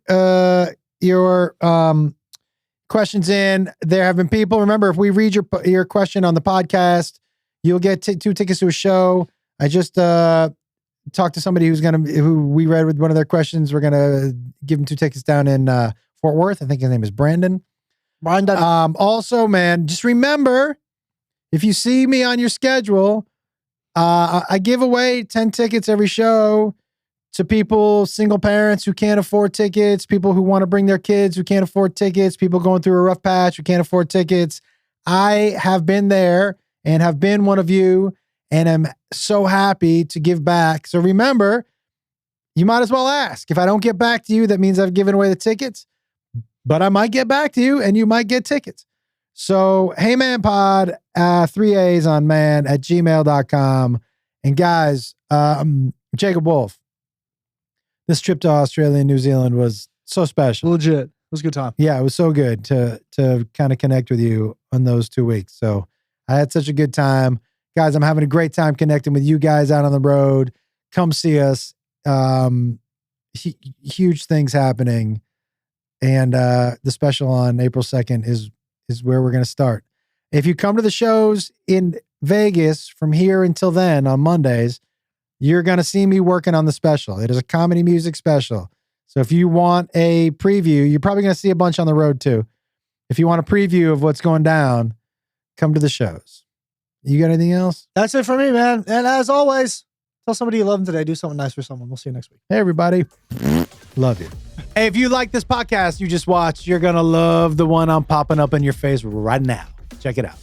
S3: questions in. There have been people. Remember, if we read your question on the podcast, you'll get 2 tickets to a show. I just talked to somebody who we read with one of their questions. We're gonna give him 2 tickets down in Fort Worth. I think his name is Brandon. Also, man, just remember, if you see me on your schedule, I give away 10 tickets every show to people, single parents who can't afford tickets, people who want to bring their kids who can't afford tickets, people going through a rough patch who can't afford tickets. I have been there and have been one of you, and I'm so happy to give back. So remember, you might as well ask. If I don't get back to you, that means I've given away the tickets, but I might get back to you and you might get tickets. So, Hey Man Pod, 3 A's on man @gmail.com. And guys, Jacob Wolf, this trip to Australia and New Zealand was so special.
S2: Legit. It was a good time.
S3: Yeah, it was so good to kind of connect with you on those 2 weeks. So I had such a good time. Guys, I'm having a great time connecting with you guys out on the road. Come see us. Huge things happening. And the special on April 2nd is where we're going to start. If you come to the shows in Vegas from here until then on Mondays, you're going to see me working on the special. It is a comedy music special. So if you want a preview, you're probably going to see a bunch on the road too. If you want a preview of what's going down, come to the shows. You got anything else?
S2: That's it for me, man. And as always, tell somebody you love them today. Do something nice for someone. We'll see you next week.
S3: Hey, everybody. Love you. Hey, if you like this podcast you just watched, you're going to love the one I'm popping up in your face right now. Check it out.